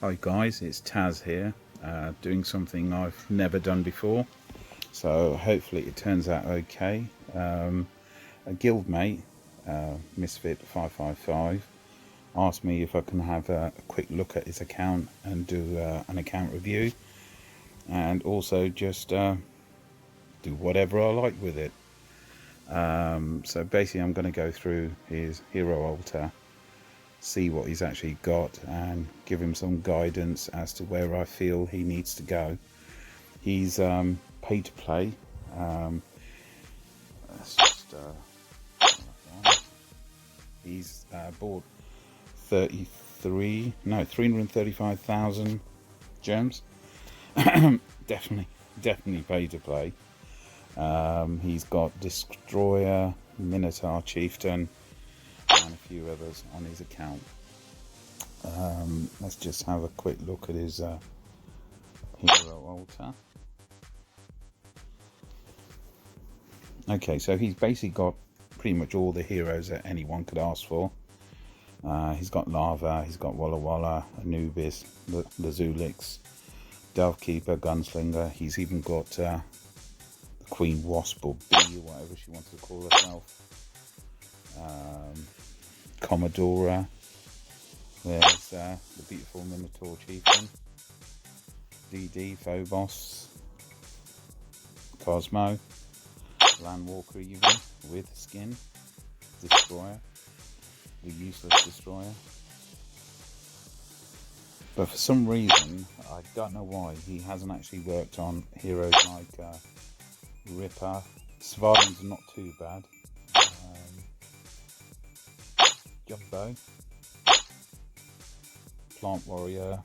Hi guys, it's Taz here, doing something I've never done before, so hopefully it turns out okay. A guildmate, Misfit555, asked me if I can have a quick look at his account and do an account review, and also just do whatever I like with it. So basically I'm going to go through his hero altar, see what he's actually got, and give him some guidance as to where I feel he needs to go. He's pay to play. Let's just he's bought 335,000 gems. definitely pay to play. He's got Destroyer, Minotaur, Chieftain, and a few others on his account. Let's just have a quick look at his hero altar. Okay, so he's basically got pretty much all the heroes that anyone could ask for. He's got Lava, he's got Walla Walla, Anubis, Lazulix, Dovekeeper, Gunslinger. He's even got the Queen Wasp, or Bee, or whatever she wants to call herself. Commodora. There's the beautiful Minotaur Chieftain, DD, Phobos, Cosmo, Landwalker even, with skin, Destroyer, the useless Destroyer. But for some reason, I don't know why, he hasn't actually worked on heroes like Ripper. Surviving's not too bad. Jumbo, Plant Warrior,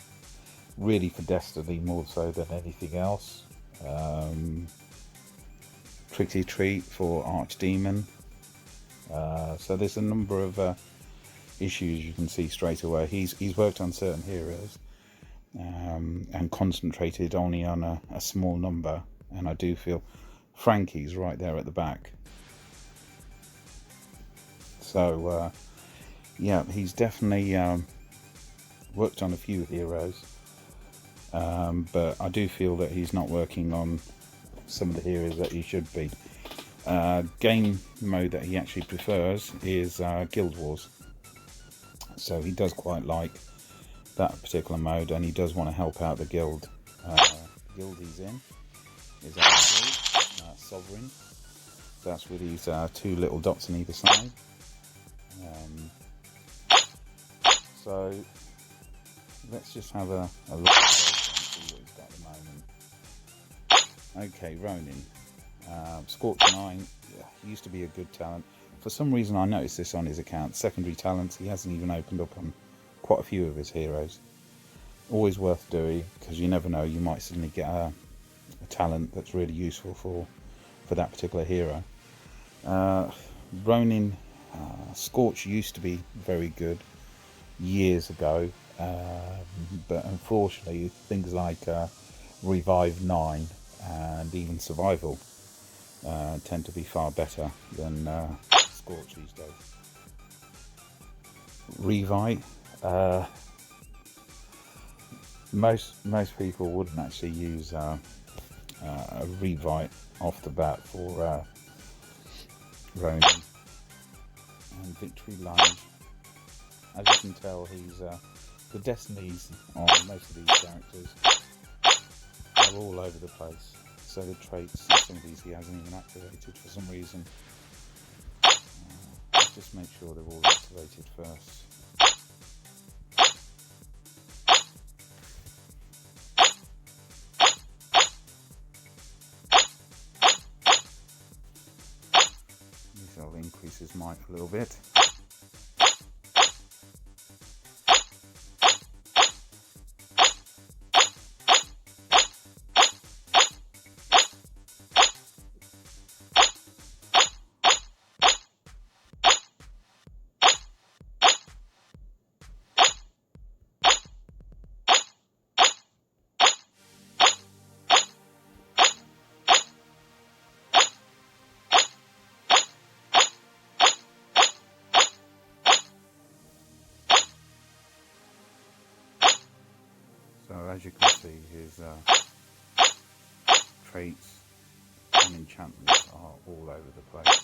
really for Destiny more so than anything else. Tricksy Treat for Archdemon. So there's a number of issues you can see straight away. He's worked on certain heroes and concentrated only on a small number, and I do feel Frankie's right there at the back. So yeah, he's definitely worked on a few heroes, but I do feel that he's not working on some of the heroes that he should be. Game mode that he actually prefers is Guild Wars, so he does quite like that particular mode, and he does want to help out the guild. Guild he's in is actually Sovereign. That's with these two little dots on either side. So let's just have a look at and see what he's got at the moment. Okay, Ronin. Scorch 9, he used to be a good talent. For some reason I noticed this on his account. Secondary talents, he hasn't even opened up on quite a few of his heroes. Always worth doing, because you never know, you might suddenly get a talent that's really useful for that particular hero. Ronin, Scorch used to be very good years ago, but unfortunately things like Revive 9 and even Survival tend to be far better than Scorch these days. Revive, most people wouldn't actually use a Revive off the bat for Ronin. And Victory Lunge, as you can tell, he's the destinies on most of these characters are all over the place. So the traits, some of these he hasn't even activated for some reason. Let's just make sure they're all activated first. Maybe I'll increase his mic a little bit. So as you can see, his traits and enchantments are all over the place.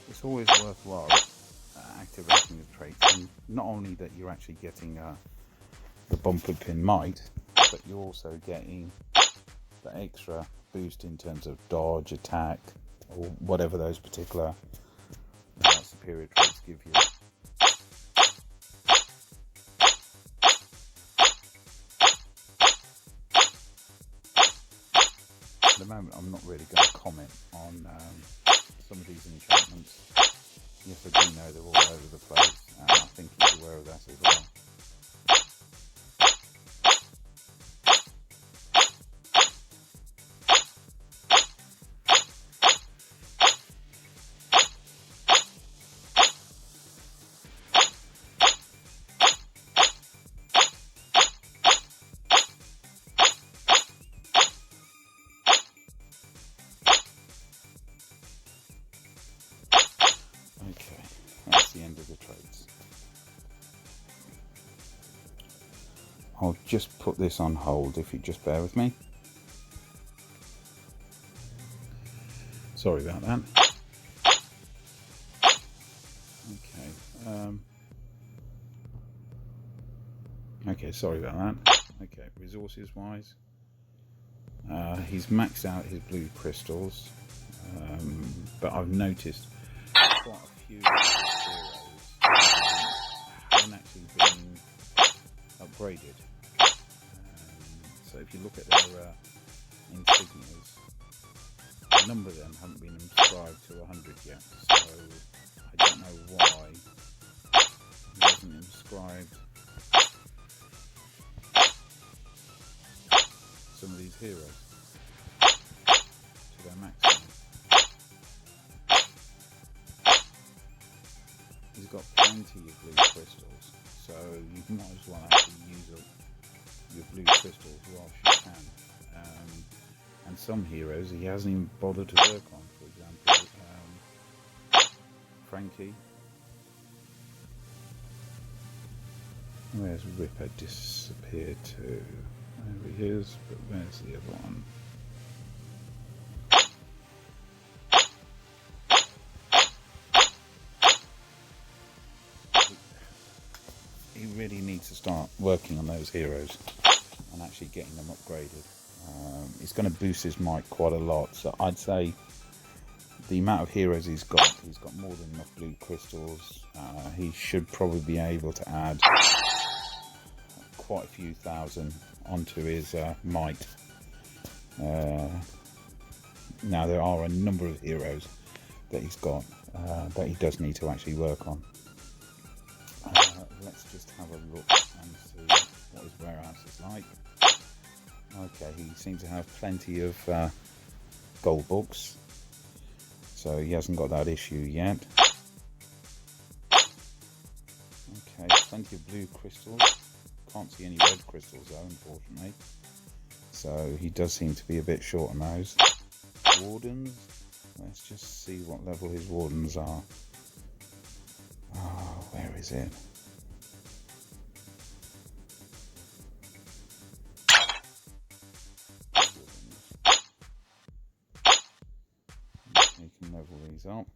It's always worthwhile activating the traits, and not only that you're actually getting the bumper pin might, but you're also getting the extra boost in terms of dodge, attack, or whatever those particular superior traits give you. At the moment, I'm not really going to comment on some of these enchantments. Yes, I do know they're all over the place, and I think he's aware of that as well. Okay, that's the end of the traits. I'll just put this on hold if you just bear with me. Sorry about that. Okay, sorry about that. Okay, resources wise, he's maxed out his blue crystals, but I've noticed quite a few of his heroes haven't actually been upgraded. So if you look at their insignias, a number of them haven't been inscribed to 100 yet, so I don't know why he hasn't inscribed some of these heroes to their maximum. He's got plenty of blue crystals, so you might as well actually use up your blue crystals whilst you can. And some heroes he hasn't even bothered to work on. For example, Frankie. Where's Ripper disappeared to? There he is, but where's the other one? He really needs to start working on those heroes and actually getting them upgraded. It's going to boost his might quite a lot, so I'd say the amount of heroes he's got more than enough blue crystals. He should probably be able to add quite a few thousand onto his might. Now there are a number of heroes that he's got that he does need to actually work on. Let's just have a look and see what his warehouse is like. Okay, he seems to have plenty of gold books, so he hasn't got that issue yet. Okay, plenty of blue crystals. Can't see any red crystals though, unfortunately. So he does seem to be a bit short on those. Wardens. Let's just see what level his wardens are. Oh, where is it? You can level these up.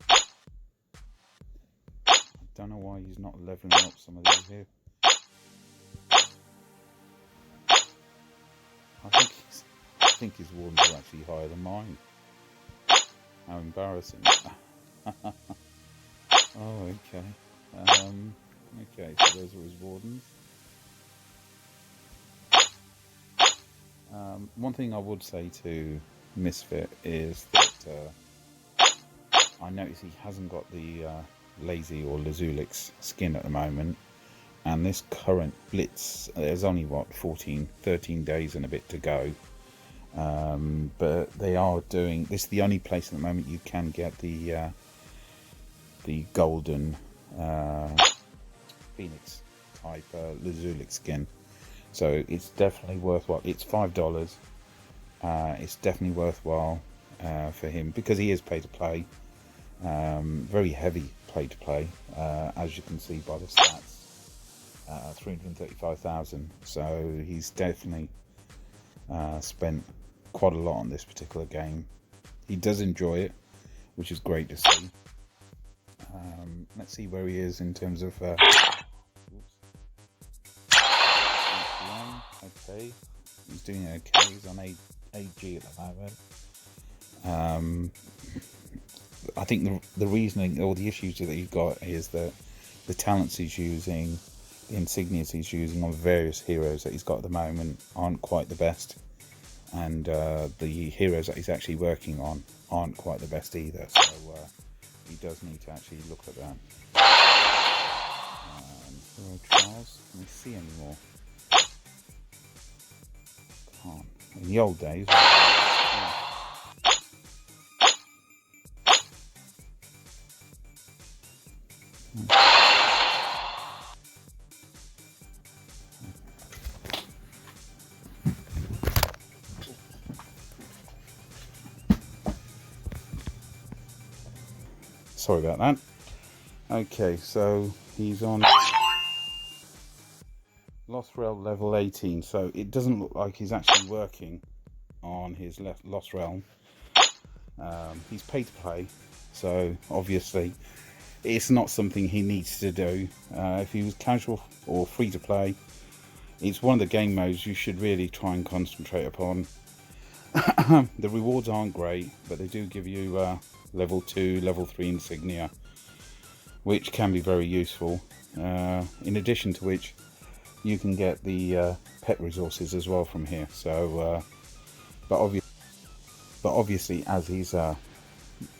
I don't know why he's not leveling up some of these here. I think his wardens are actually higher than mine. How embarrassing. Oh, okay. Okay, so those are his wardens. One thing I would say to Misfit is that I notice he hasn't got the Lazy or Lazulix skin at the moment, and this current Blitz, there's only what 13 days and a bit to go, but they are doing this. Is the only place at the moment you can get the golden Phoenix type Lazulix skin, so it's definitely worthwhile. It's $5. It's definitely worthwhile for him because he is pay to play, very heavy pay to play, as you can see by the stats. 335,000, so he's definitely spent quite a lot on this particular game. He does enjoy it, which is great to see. Let's see where he is in terms of okay, he's doing okay. He's on AG at the moment. I think the reasoning or the issues that he's got is that the talents he's using, the insignias he's using on various heroes that he's got at the moment aren't quite the best, and the heroes that he's actually working on aren't quite the best either, so he does need to actually look at that. Hero trials, can we see any more? Can't. In the old days, sorry about that. Okay, so he's on Lost Realm level 18, so it doesn't look like he's actually working on his Lost Realm. He's paid to play, so obviously it's not something he needs to do. If he was casual or free to play, it's one of the game modes you should really try and concentrate upon. The rewards aren't great, but they do give you level 2, level 3 insignia, which can be very useful. In addition to which, you can get the pet resources as well from here. So, but obviously, as he's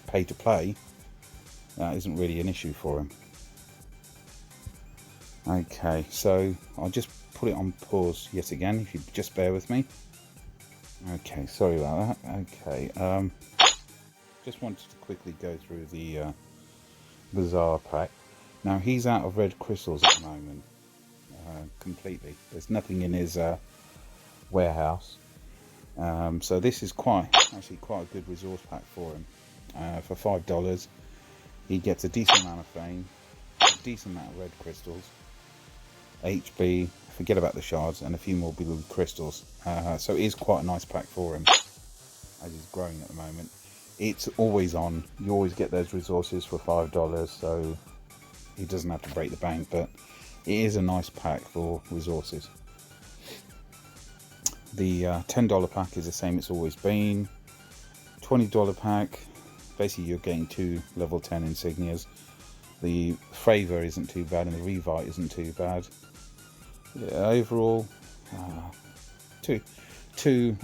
pay to play, that isn't really an issue for him. Okay, so I'll just put it on pause yet again, if you just bear with me. Okay, sorry about that. Okay, just wanted to quickly go through the Bazaar pack. Now, he's out of red crystals at the moment, completely. There's nothing in his warehouse. So this is actually quite a good resource pack for him. For $5, he gets a decent amount of fame, a decent amount of red crystals, HB, forget about the shards, and a few more blue crystals. So it is quite a nice pack for him, as he's growing at the moment. It's always on. You always get those resources for $5, so he doesn't have to break the bank, but it is a nice pack for resources. The $10 pack is the same it's always been. $20 pack, basically you're getting 2 level 10 insignias. The Favour isn't too bad, and the Revite isn't too bad. Yeah, overall, two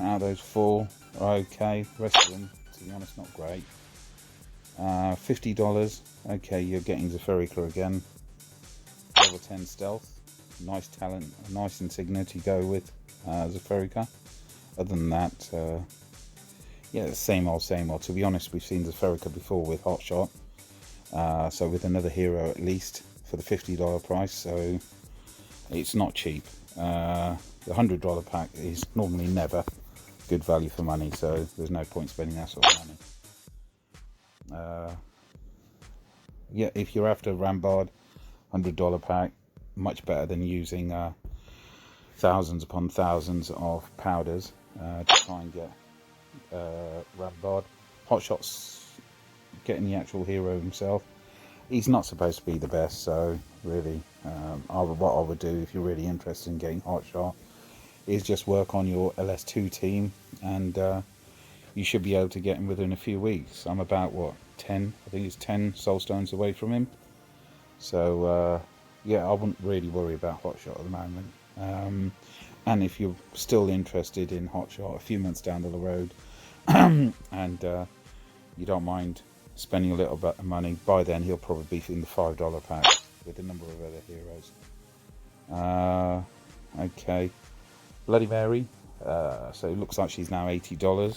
out of those 4 are okay. The rest of them, to be honest, not great. $50, okay, you're getting Zephyrica again. Level 10 stealth, nice talent, a nice insignia to go with Zephyrica. Other than that, yeah, same old, same old. To be honest, we've seen Zephyrica before with Hotshot, so with another hero at least for the $50 price, so it's not cheap. The $100 pack is normally never good value for money, so there's no point spending that sort of money. Yeah, if you're after Rambard, $100 pack, much better than using thousands upon thousands of powders to try and get Rambard. Hotshot's getting the actual hero himself. He's not supposed to be the best, so really what I would do if you're really interested in getting Hotshot is just work on your LS2 team, and you should be able to get him within a few weeks. I'm about, what, 10? I think it's 10 soulstones away from him. So, yeah, I wouldn't really worry about Hotshot at the moment. And if you're still interested in Hotshot a few months down the road, and you don't mind spending a little bit of money. By then he'll probably be in the $5 pack with a number of other heroes. Okay, Bloody Mary. So it looks like she's now $80.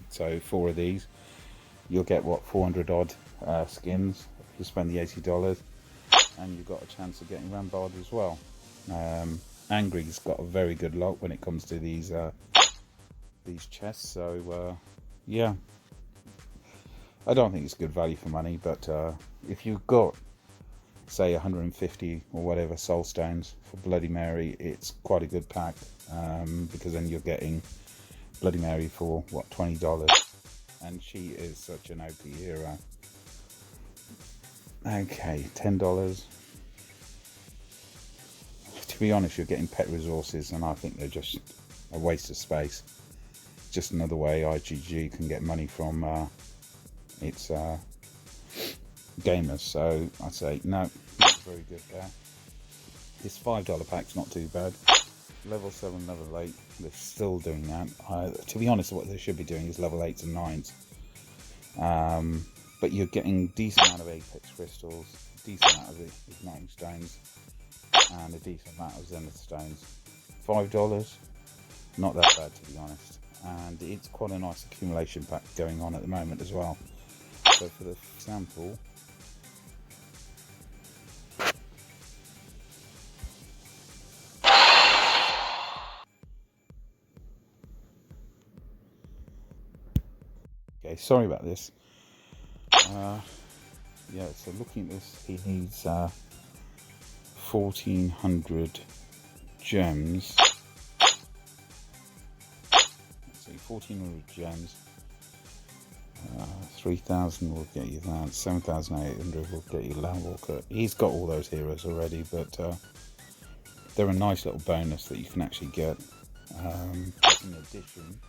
So 4 of these, you'll get what, 400 odd skins if you spend the $80, and you've got a chance of getting Rambard as well. Angry's got a very good lot when it comes to these chests. So yeah, I don't think it's good value for money, but if you've got, say, 150 or whatever soul stones for Bloody Mary, it's quite a good pack, because then you're getting Bloody Mary for what, $20, and she is such an OP hero. Okay, $10. To be honest, you're getting pet resources, and I think they're just a waste of space. Just another way IGG can get money from its gamers. So I'd say no, not very good there. This $5 pack's not too bad. Level 7, level 8, they're still doing that. To be honest, what they should be doing is level 8s and 9s. But you're getting decent amount of Apex crystals, decent amount of igniting stones, and a decent amount of zenith stones. $5, not that bad, to be honest. And it's quite a nice accumulation pack going on at the moment as well. So for the example, okay, sorry about this. Yeah, so looking at this, he needs 1,400 gems. Let's see, 1,400 gems. 3,000 will get you that. 7,800 will get you Landwalker. He's got all those heroes already, but they're a nice little bonus that you can actually get. In addition,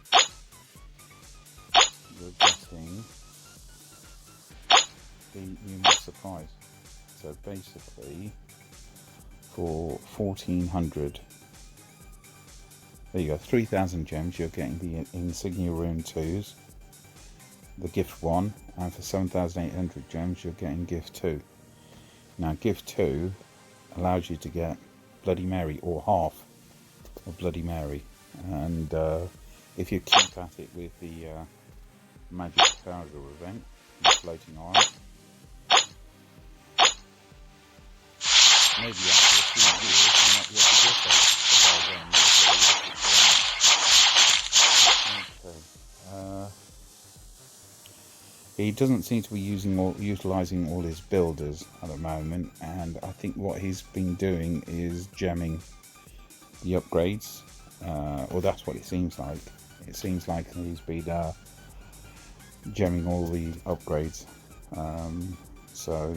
you're getting the numerous supplies. So basically, for 1,400, there you go, 3,000 gems, you're getting the Insignia Rune 2s, the Gift 1, and for 7,800 gems, you're getting Gift 2. Now, Gift 2 allows you to get Bloody Mary, or half of Bloody Mary, and if you keep at it with the Magic Corridor event, the Floating Island, maybe after a few years you might be able to get that. Okay. He doesn't seem to be utilising all his builders at the moment, and I think what he's been doing is gemming the upgrades, or that's what it seems like. It seems like he's been gemming all the upgrades. So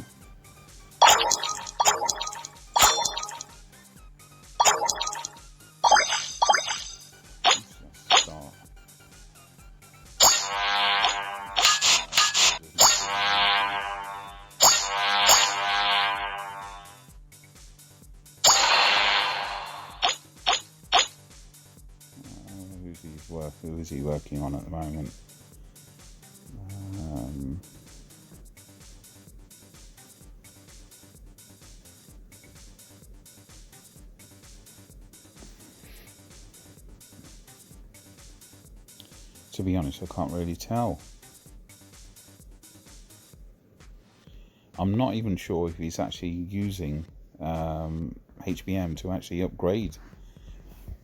who is he working on at the moment? To be honest, I can't really tell. I'm not even sure if he's actually using HBM to actually upgrade,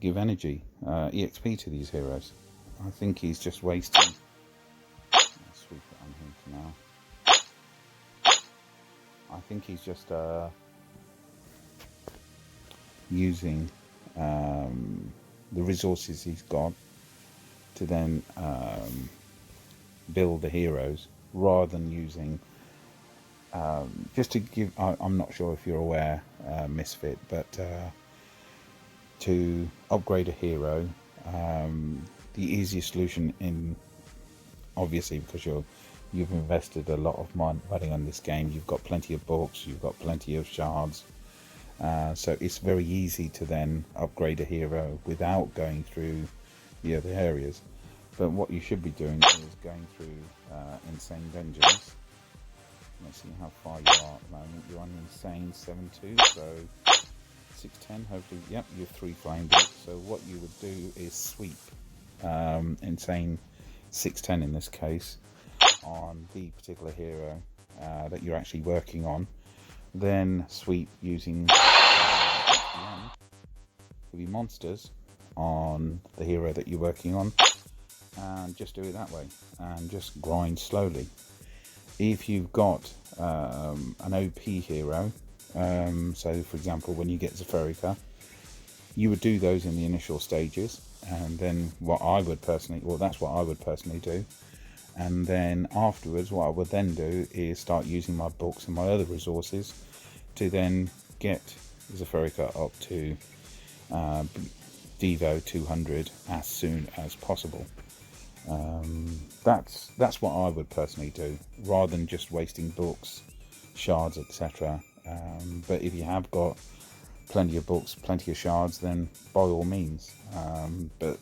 give energy, EXP to these heroes. I think he's just wasting. I'll sweep it on him for now. I think he's just using the resources he's got to then build the heroes, rather than using just to give. I'm not sure if you're aware, Misfit, but to upgrade a hero, the easiest solution, in obviously because you've invested a lot of money on this game, you've got plenty of books, you've got plenty of shards, so it's very easy to then upgrade a hero without going through the other areas. But what you should be doing is going through Insane Vengeance. Let's see how far you are at the moment. You're on Insane 7.2, so 6.10, hopefully. Yep, you're 3 flamed it. So what you would do is sweep Insane 6.10 in this case on the particular hero that you're actually working on. Then sweep using the monsters on the hero that you're working on, and just do it that way and just grind slowly. If you've got an OP hero, so for example when you get Zephyrica, you would do those in the initial stages, and then what I would personally, well, that's what I would personally do, and then afterwards what I would then do is start using my books and my other resources to then get Zephyrica up to Devo 200 as soon as possible. That's what I would personally do, rather than just wasting books, shards, etc. But if you have got plenty of books, plenty of shards, then by all means. But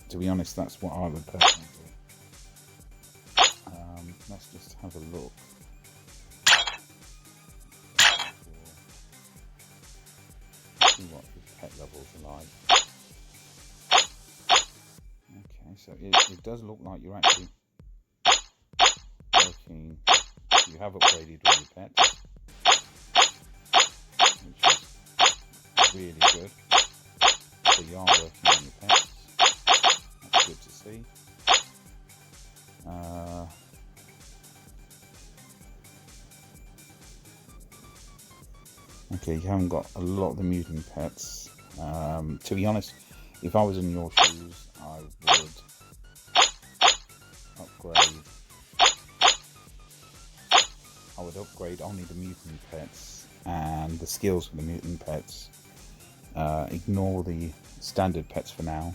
to be honest, that's what I would personally do. Let's just have a look. See what his pet levels are like. Okay, so it does look like you're actually working. You have upgraded all your pets, which is really good. So you are working on your pets. That's good to see. Okay, you haven't got a lot of the mutant pets. To be honest, if I was in your shoes, I would upgrade. I would upgrade only the mutant pets and the skills for the mutant pets. Ignore the standard pets for now.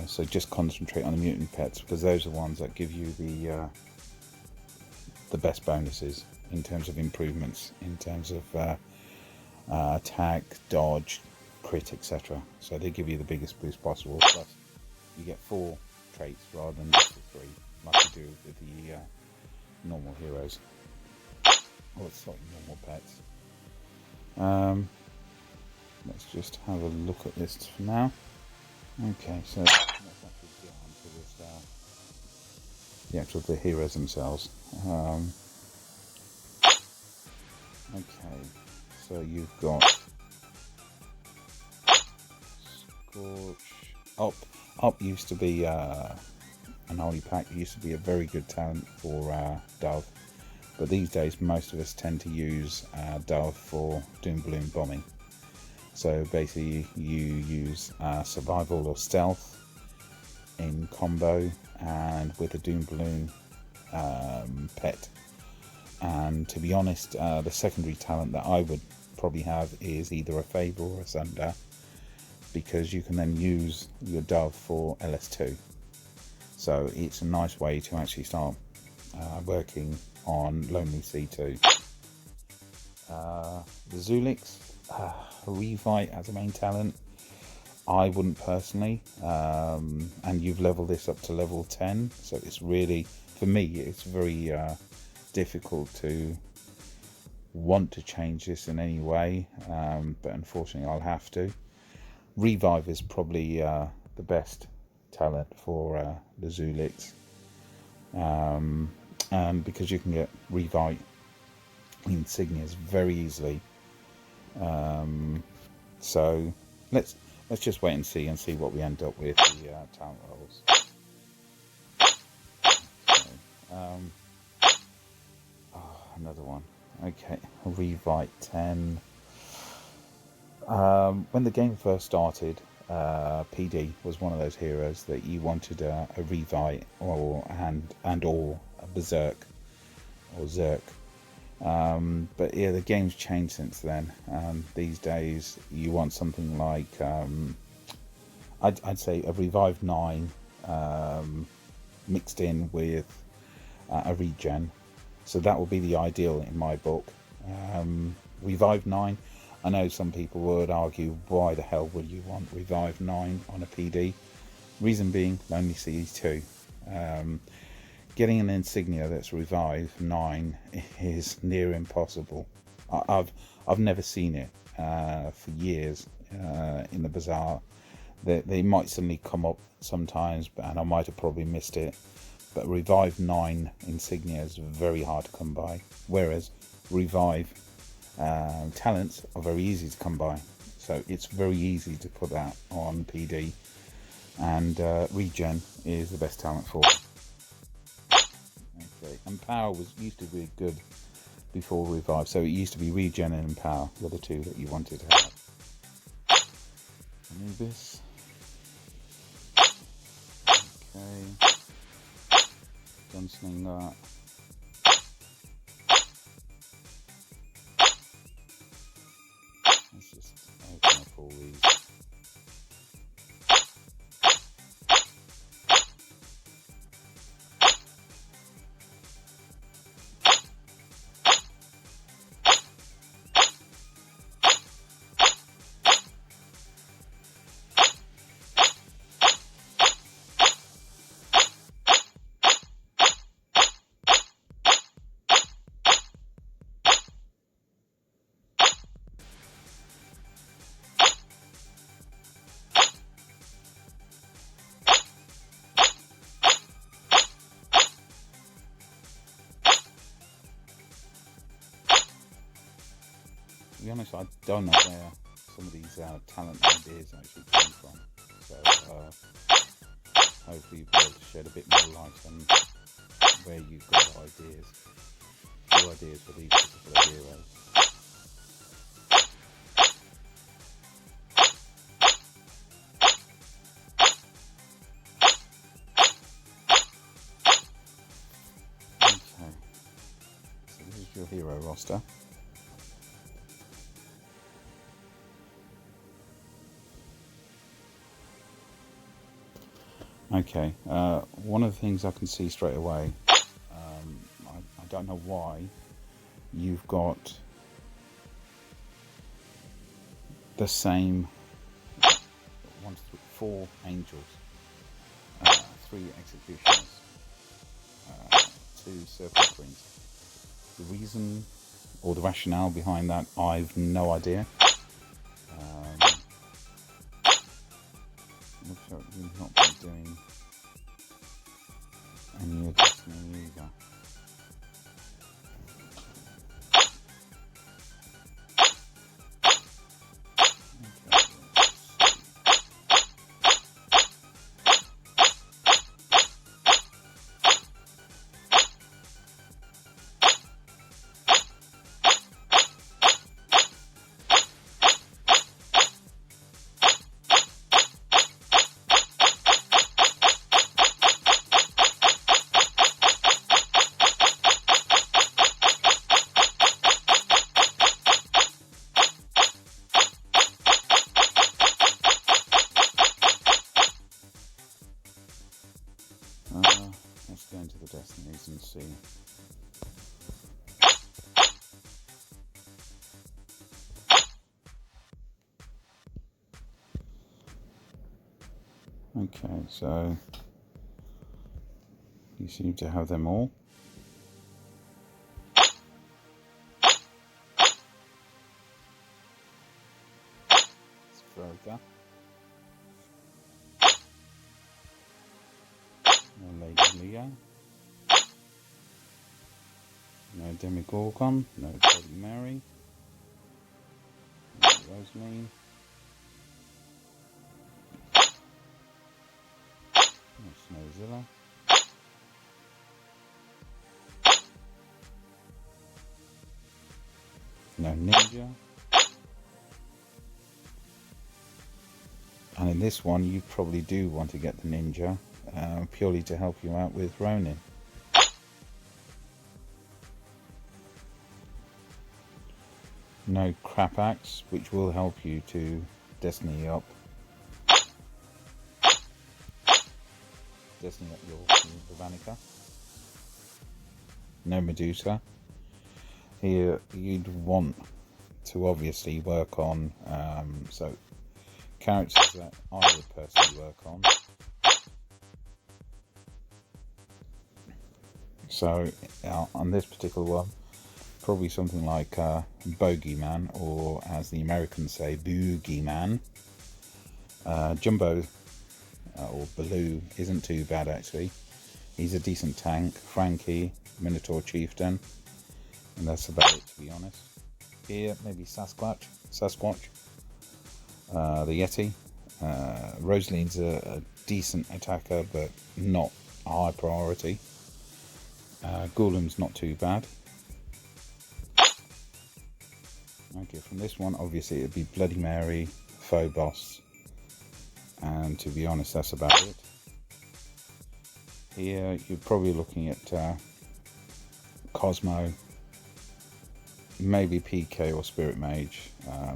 So just concentrate on the mutant pets, because those are the ones that give you the best bonuses in terms of improvements, in terms of attack, dodge, crit, etc. So they give you the biggest boost possible. Plus, you get 4 traits rather than just the 3, like you do with the normal heroes. Or sorry, normal pets. Let's just have a look at this for now. Okay, so let's actually get onto this, the heroes themselves. Okay, so you've got Scorch. Up used to be an holy pack. It used to be a very good talent for Dove, but these days most of us tend to use Dove for Doom Balloon bombing. So basically you use survival or stealth in combo and with a Doom Balloon pet. And to be honest, the secondary talent that I would probably have is either a Favour or a Sunder, because you can then use your Dove for LS2. So it's a nice way to actually start working on Lonely C2. The Zulix, Revite as a main talent, I wouldn't personally, and you've leveled this up to level 10, so it's really, for me, it's very difficult to want to change this in any way, but unfortunately I'll have to. Revive is probably the best talent for the Zulix, and because you can get Revive insignias very easily, so let's just wait and see what we end up with the talent rolls. Another one. Okay, Revite 10. When the game first started, PD was one of those heroes that you wanted a Revite or a Berserk or Zerk. But yeah, the game's changed since then. These days you want something like I'd say a Revive 9 mixed in with a regen. So that would be the ideal in my book. Revive 9, I know some people would argue, why the hell would you want Revive 9 on a PD? Reason being, Lonely Sea 2. Getting an insignia that's Revive 9 is near impossible. I've never seen it for years in the bazaar. They might suddenly come up sometimes, and I might have probably missed it. But Revive 9 insignia is very hard to come by, whereas Revive talents are very easy to come by. So it's very easy to put that on PD, and Regen is the best talent for it. Okay, and Power used to be good before Revive, so it used to be Regen and Power were the two that you wanted to have. Anubis. Okay. Gunsling that. Let's just open up all these. To be honest, I don't know where some of these talent ideas actually came from. So hopefully you'll be able to shed a bit more light on where you got ideas, your ideas for these particular heroes. Okay, so this is your hero roster. Okay, one of the things I can see straight away, I don't know why, you've got the same 4 angels, 3 executioners, 2 circle queens. The reason or the rationale behind that, I've no idea. Looks like you've not been doing any of this either. Let's go into the destinies and see. Okay, so you seem to have them all. It's Verga. No Lady Leo. No Demigorgon. No Bloody Mary. No Rosaline. No Snowzilla. No Ninja. And in this one you probably do want to get the Ninja, purely to help you out with Ronin. No Crap Axe, which will help you to Destiny up. Destiny up your Vanica. No Medusa. Here you'd want to obviously work on so characters that I would personally work on So on this particular one, probably something like Bogeyman, or as the Americans say, Boogeyman. Jumbo or Baloo isn't too bad actually. He's a decent tank. Frankie, Minotaur Chieftain, and that's about it, to be honest. Here, maybe Sasquatch, the Yeti. Rosaline's a decent attacker, but not a high priority. Goulam's not too bad. Okay, from this one, obviously it'd be Bloody Mary, Phobos, and to be honest, that's about it. Here, you're probably looking at Cosmo, maybe PK or Spirit Mage,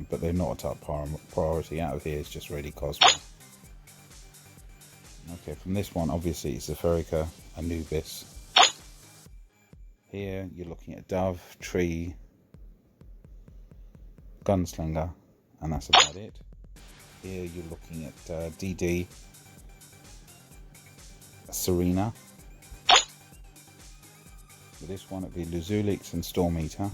but they're not a top priority. Out of here, it's just really Cosmo. Okay, from this one, obviously it's Zephyrica, Anubis. Here, you're looking at Dove, Tree, Gunslinger, and that's about it. Here, you're looking at DD, Serena. For this one, it'd be Luzulix and Storm Eater.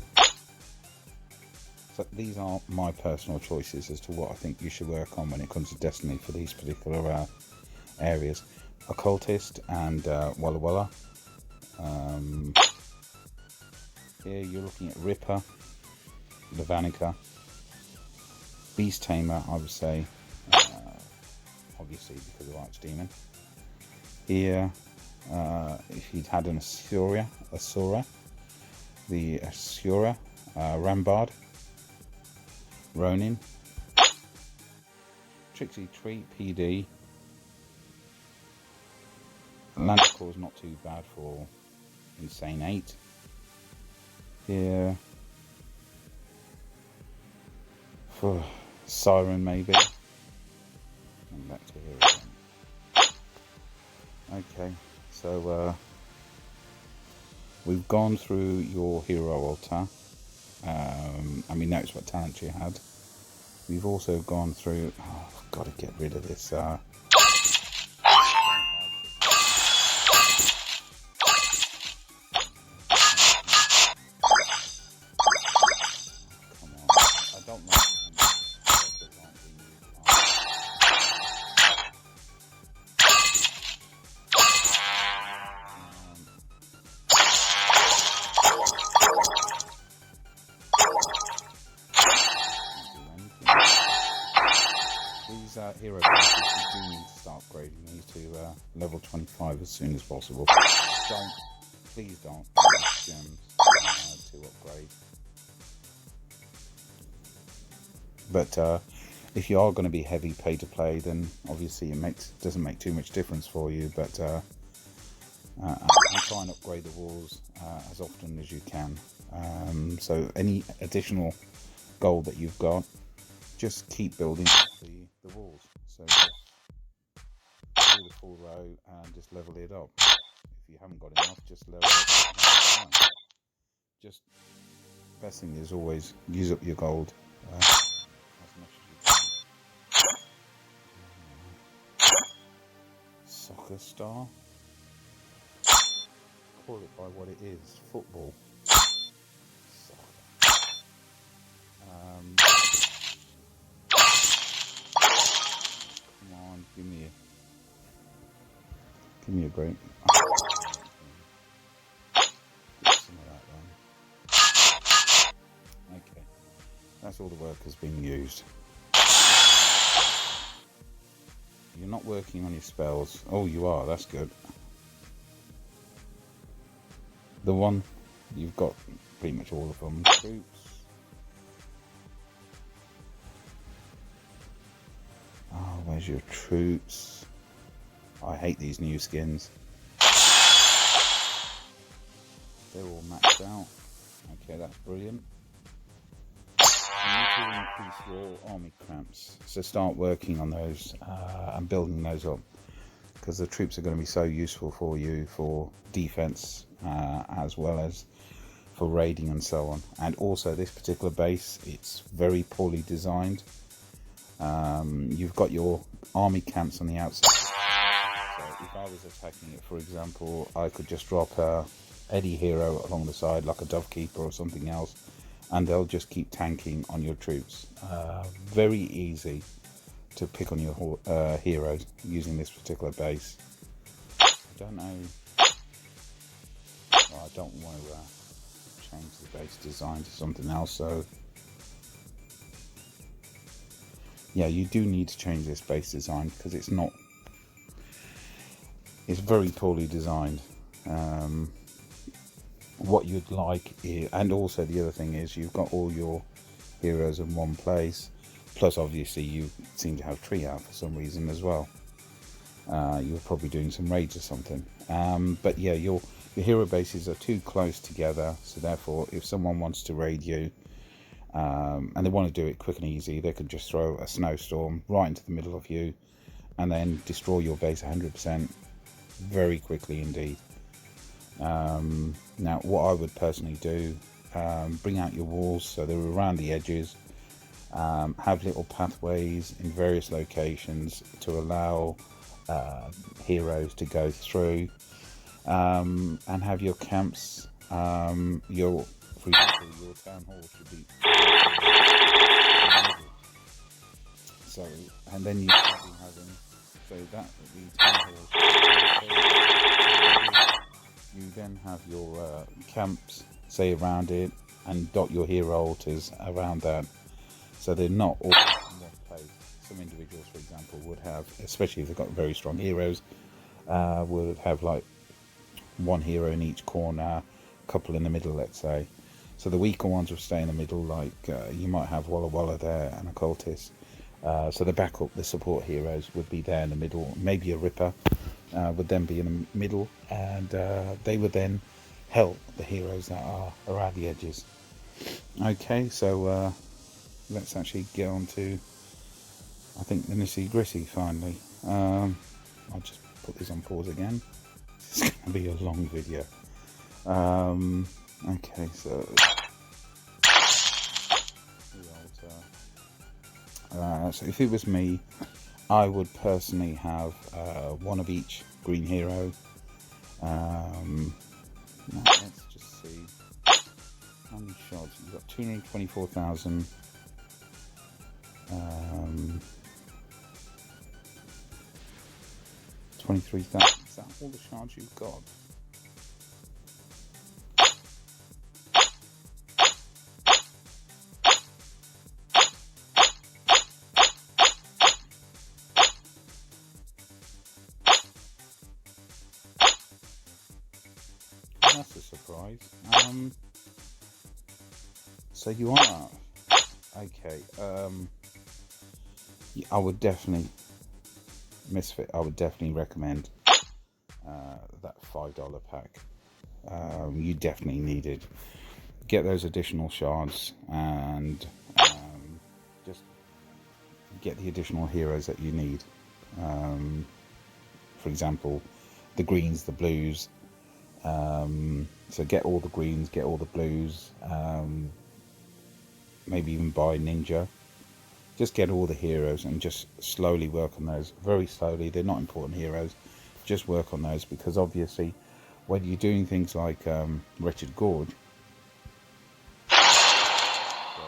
So these are my personal choices as to what I think you should work on when it comes to Destiny for these particular areas. Occultist and Walla Walla. Here you're looking at Ripper, Levanica, Beast Tamer, I would say, obviously because of Archdemon. Here, if you'd had an Asura, the Asura, Rambard, Ronin, Trixie Tree, PD. Landicor's not too bad for Insane 8. Here, for Siren maybe. And back to here again. Okay, so we've gone through your hero altar. And we noticed what talent you had. We've also gone through. Oh, I've got to get rid of this. Hero bases, you do need to start upgrading these to level 25 as soon as possible. Please don't use gems to upgrade. But if you are going to be heavy pay to play, then obviously it doesn't make too much difference for you. But and try and upgrade the walls as often as you can. So any additional gold that you've got, just keep building the walls. So just do the full row and just level it up. If you haven't got enough, just level it up. Just best thing is always use up your gold as much as you can. Soccer star. Call it by what it is. Football. Soccer. Come on, give me a break. Some of that then. Okay, that's all the workers being used. You're not working on your spells. Oh, you are. That's good. The one you've got pretty much all of them. Troops. Oh, where's your troops? I hate these new skins. They're all maxed out. Okay, that's brilliant. You need to increase your army cramps. So start working on those and building those up. Because the troops are going to be so useful for you for defense as well as for raiding and so on. And also this particular base, it's very poorly designed. You've got your army camps on the outside. So if I was attacking it, for example, I could just drop a any hero along the side, like a Dove Keeper or something else, and they'll just keep tanking on your troops. Very easy to pick on your heroes using this particular base. I don't know. Well, I don't want to change the base design to something else, so yeah, you do need to change this base design because it's very poorly designed. What you'd like is, and also the other thing is, you've got all your heroes in one place, plus obviously you seem to have tree out for some reason as well. You're probably doing some raids or something, but yeah, your hero bases are too close together, so therefore if someone wants to raid you, and they want to do it quick and easy, they could just throw a snowstorm right into the middle of you and then destroy your base 100% very quickly indeed. Now what I would personally do, bring out your walls so they're around the edges, have little pathways in various locations to allow heroes to go through, and have your camps, for example, your town hall should be so, and then you should be having, so that the town hall, you then have your camps, say, around it, and dot your hero altars around that, so they're not all in one place. Some individuals, for example, would have, especially if they've got very strong heroes, would have like one hero in each corner, a couple in the middle, let's say. So the weaker ones would stay in the middle, like you might have Walla Walla there and a cultist. So the backup, the support heroes would be there in the middle. Maybe a Ripper would then be in the middle, and they would then help the heroes that are around the edges. Okay, so let's actually get on to, I think, the nitty gritty finally. I'll just put this on pause again. This is going to be a long video. Okay, so so if it was me, I would personally have one of each green hero. Now let's just see how many shots. You've got 224,000. 23,000. Is that all the shards you've got? That's a surprise. So you are okay. I would definitely, Misfit, I would definitely recommend that $5 pack. You definitely need it. Get those additional shards and just get the additional heroes that you need. For example, the greens, the blues. So get all the greens, get all the blues. Maybe even buy Ninja. Just get all the heroes and just slowly work on those. Very slowly. They're not important heroes. Just work on those, because obviously when you're doing things like Wretched Gorge, so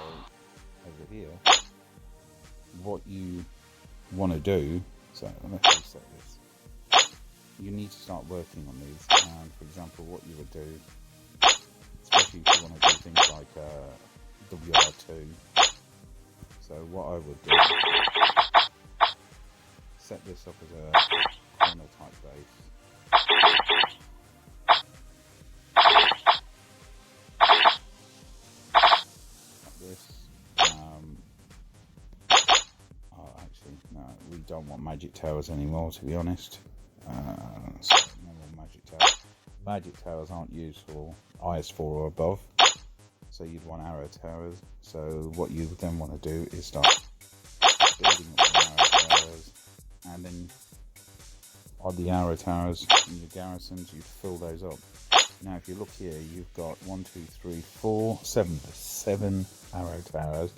over here, what you want to do, so let's reset this. You need to start working on these. And for example, what you would do, especially if you want to do things like WR2, so what I would do, set this up as a corner type base. Like this. Oh, actually, no, we don't want magic towers anymore, to be honest. So no more magic towers. Magic towers aren't used for IS4 or above, so you'd want arrow towers. So what you then want to do is start building up the arrow towers, and then on the arrow towers in your garrisons, you'd fill those up. Now if you look here, you've got 7 arrow towers,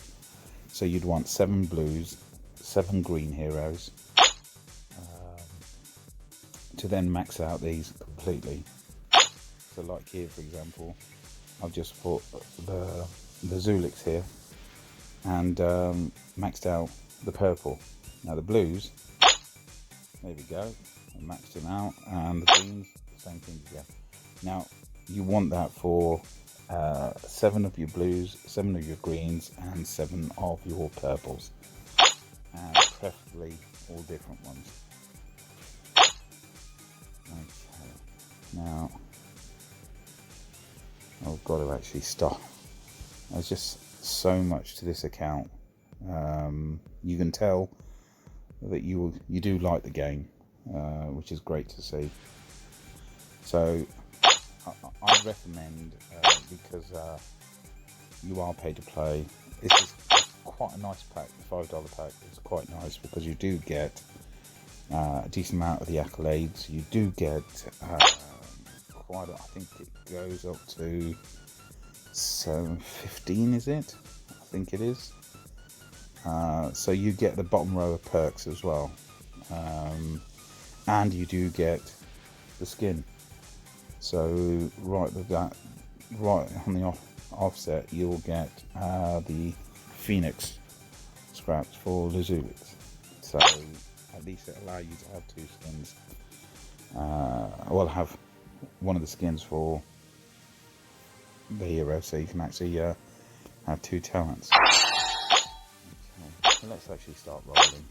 so you'd want 7 blues, 7 green heroes, to then max out these completely. So like here, for example, I've just put the Zulix here and maxed out the purple. Now the blues, there we go, I maxed them out, and the greens, same thing again. Now you want that for 7 of your blues, 7 of your greens, and 7 of your purples, and preferably all different ones. Okay, now I've got to actually stop. There's just so much to this account. You can tell that you do like the game, which is great to see. So I recommend, because you are paid to play, this is quite a nice pack. The $5 pack is quite nice because you do get a decent amount of the accolades. You do get quite, I think it goes up to 715, is it? I think it is. So you get the bottom row of perks as well, and you do get the skin. So right on the offset, you'll get the Phoenix scraps for the Zulix. So at least it allows you to have 2 skins. Well, have one of the skins for the hero, so you can actually have 2 talents. Okay, so let's actually start rolling.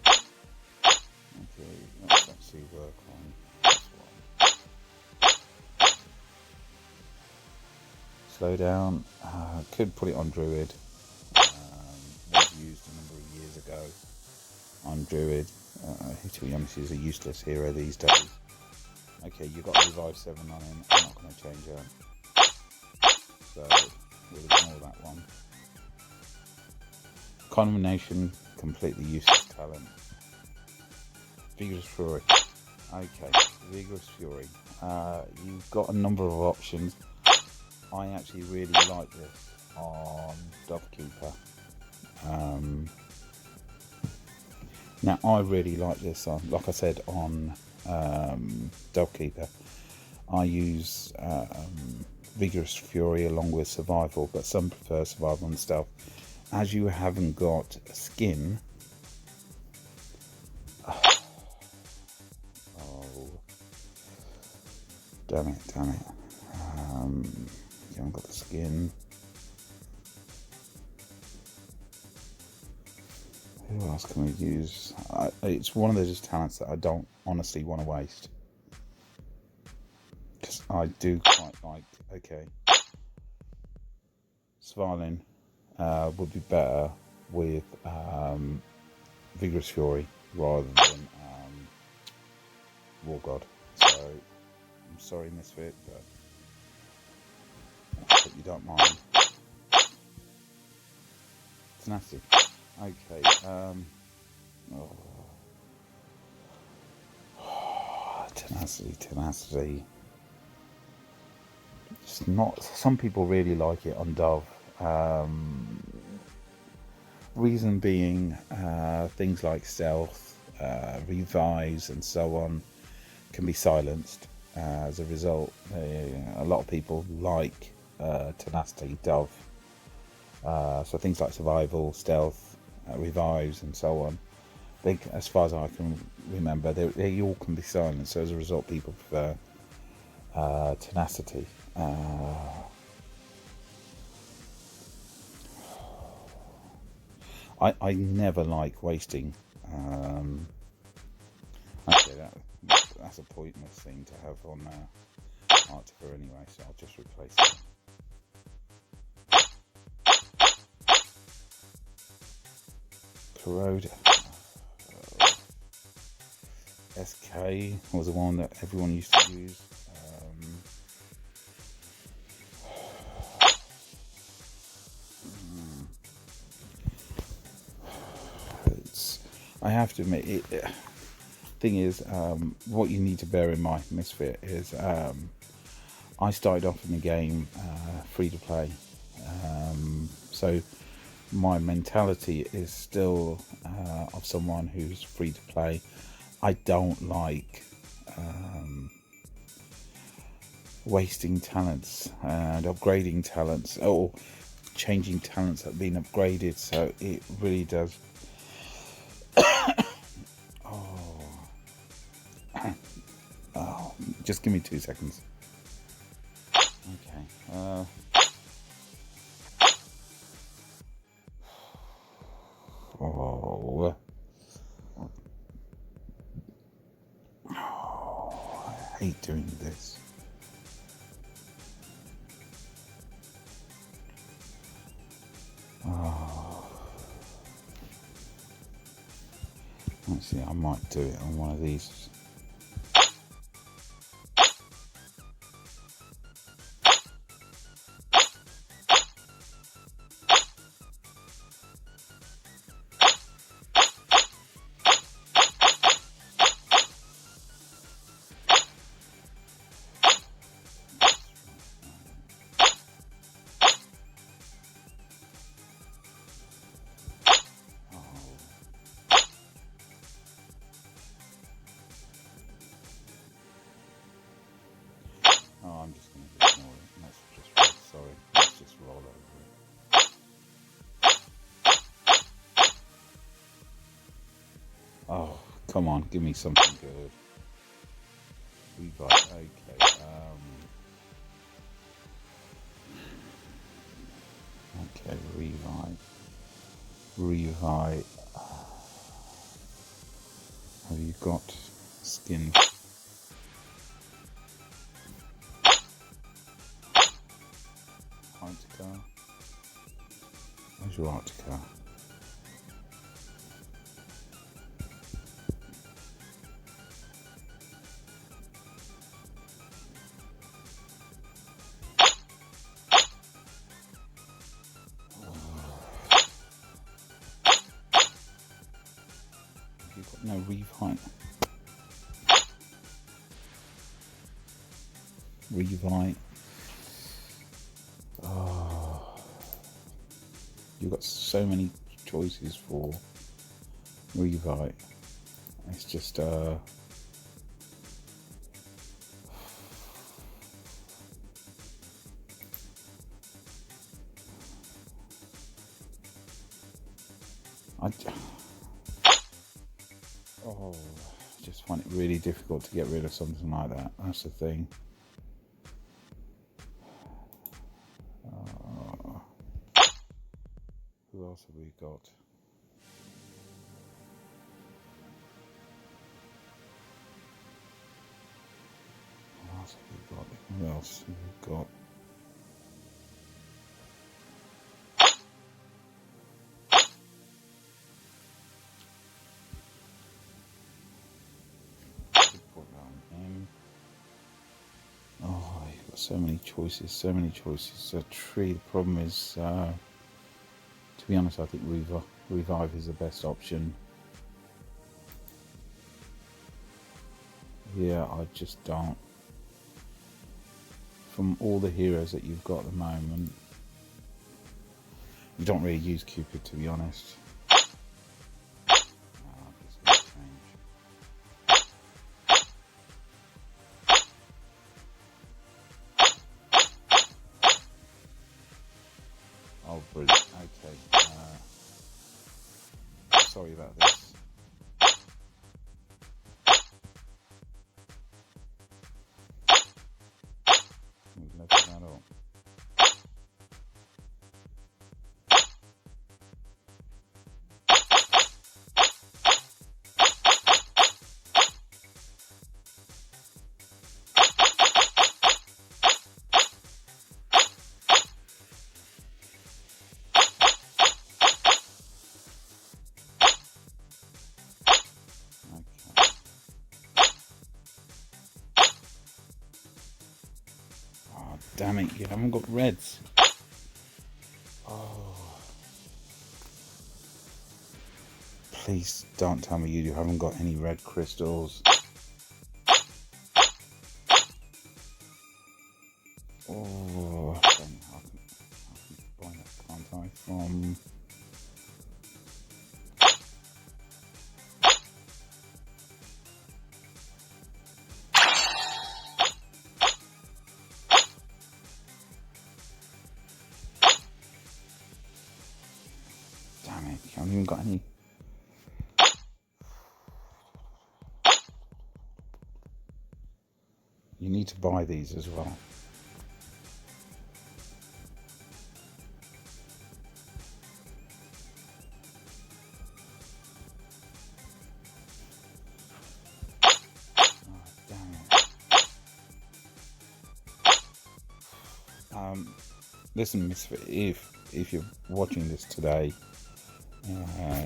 Okay, let's actually work on this one. Slow down. Could put it on Druid. Was used a number of years ago on Druid. To be honest, he's a useless hero these days. Okay, you've got Revive 7 on him. I'm not going to change that. So we'll ignore that one. Condemnation, completely useless talent. Vigorous Fury. Okay, Vigorous Fury. You've got a number of options. I actually really like this on Dovekeeper. Now I really like this on, like I said, on Dovekeeper. I use Vigorous Fury along with Survival, but some prefer Survival and Stealth. As you haven't got a skin, damn it. You haven't got the skin. Who else can we use? It's one of those talents that I don't honestly want to waste, because I do quite like. Okay, Svalin would be better with Vigorous Fury rather than War God. So I'm sorry, Misfit, but I hope you don't mind. It's nasty. Okay. Tenacity. It's not. Some people really like it on Dove. Reason being, things like stealth, revives, and so on can be silenced. As a result, a lot of people like tenacity Dove. So things like survival, stealth, revives, and so on. They, as far as I can remember, they all can be silenced. So as a result, people prefer tenacity. I never like wasting. Okay, that's a pointless thing to have on Arctica anyway, so I'll just replace it. Corrode. SK was the one that everyone used to use. I have to admit, thing is, what you need to bear in mind, Misfit, is I started off in the game free to play, so my mentality is still of someone who's free to play. I don't like wasting talents and upgrading talents, or changing talents that have been upgraded. So it really does. Oh, just give me 2 seconds. Okay. I hate doing this. Let's see, I might do it on one of these. Oh, I'm just going to ignore it. Let's just, sorry, let's just roll over it. Oh, come on, give me something good. Revive, okay. Okay, revive. Have you got skin? Arctica. Where's your Arctica? Have you got no revive? Revive. Oh, you've got so many choices for revive. It's just just find it really difficult to get rid of something like that. That's the thing. Who else have we got? Who else have we got? Oh, you've got so many choices. A tree. The problem is, to be honest, I think revive is the best option. Yeah, I just don't. From all the heroes that you've got at the moment, you don't really use Cupid, to be honest. Oh, brilliant. Okay. Sorry about this. We've left that up. Damn it, you haven't got reds. Oh. Please don't tell me you haven't got any red crystals. Oh, I can buy that, can't I? From... You haven't even got any. You need to buy these as well. Listen, Misfit, if you're watching this today,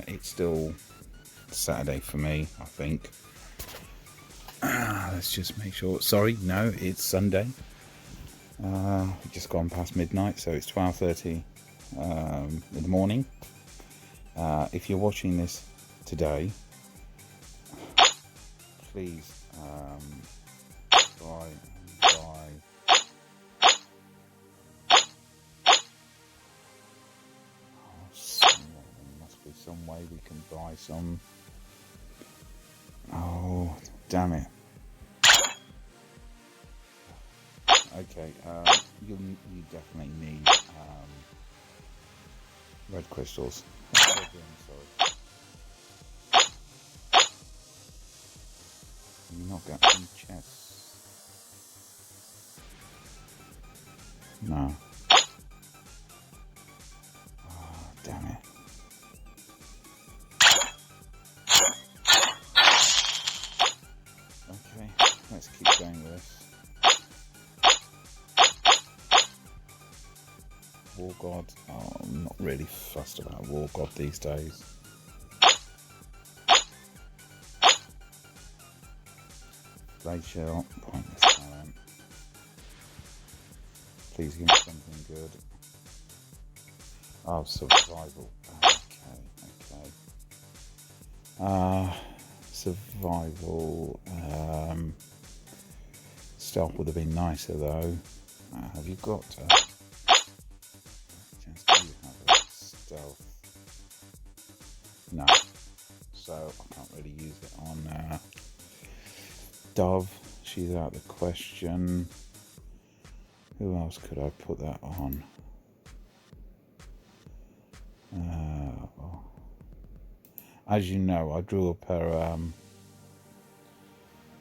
it's still Saturday for me, I think. Let's just make sure. Sorry, no, it's Sunday. We've just gone past midnight, so it's 12:30 in the morning. If you're watching this today, please buy. There must be some way we can buy some. Oh, damn it. Okay, you definitely need red crystals. Sorry. You're not got any chests. No. Oh, damn it. Okay, let's keep going with this. War God. Oh, I'm not really fussed about War God these days. Blade Shell, pointless talent. Please give me something good. Oh, survival. Okay. Survival. Stealth would have been nicer though. Have you got chance do you have a stealth? No. So I can't really use it on Dove. She's out of the question. Who else could I put that on? As you know, I drew up an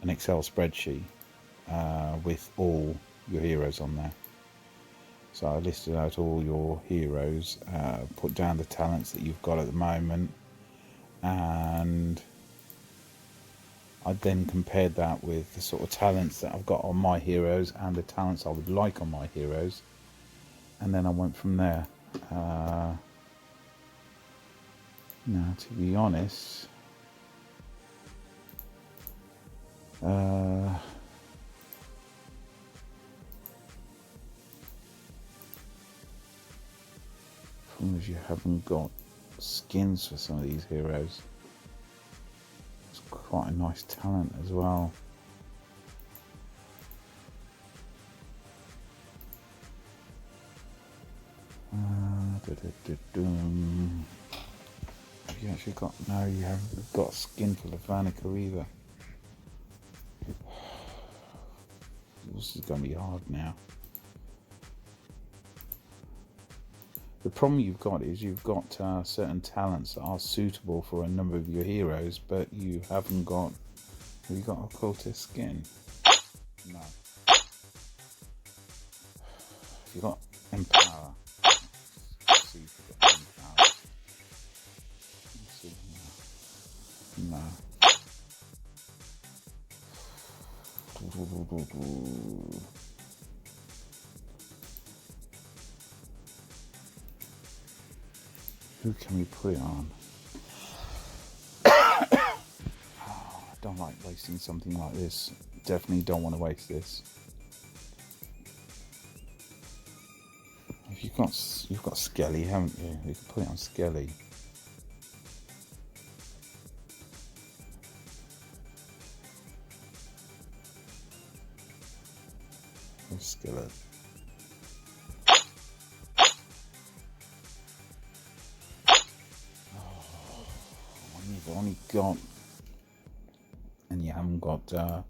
Excel spreadsheet with all your heroes on there. So I listed out all your heroes, put down the talents that you've got at the moment, and I then compared that with the sort of talents that I've got on my heroes and the talents I would like on my heroes, and then I went from there. Now, to be honest, as long as you haven't got skins for some of these heroes, it's quite a nice talent as well. Have you actually got? No, you haven't got a skin for the Vanica either. This is going to be hard now. The problem you've got is you've got certain talents that are suitable for a number of your heroes, but you haven't got. Have you got a cultist skin? No. You've got Empower. Let's see if you've got Empower. Let's see. No. Who can we put it on? I don't like wasting something like this. Definitely don't want to waste this. If you've got Skelly, haven't you? We can put it on Skelly. Or Skillet. When you've only got, and you haven't got. Oh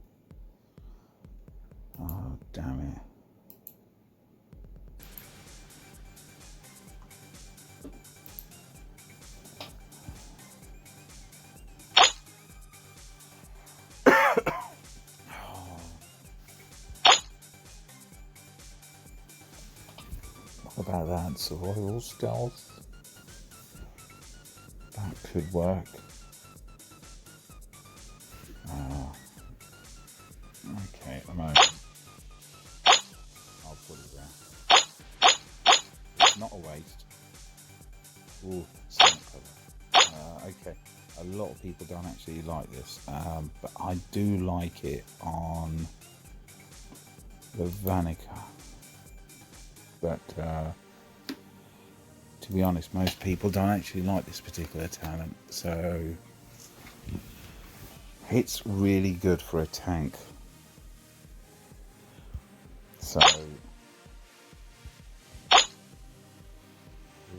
damn it! about that? Survival stealth. That could work. Okay, at the moment, I'll put it there. It's not a waste. Ooh, cement cover. Okay, a lot of people don't actually like this, but I do like it on the Vanica. But to be honest, most people don't actually like this particular talent, so it's really good for a tank. So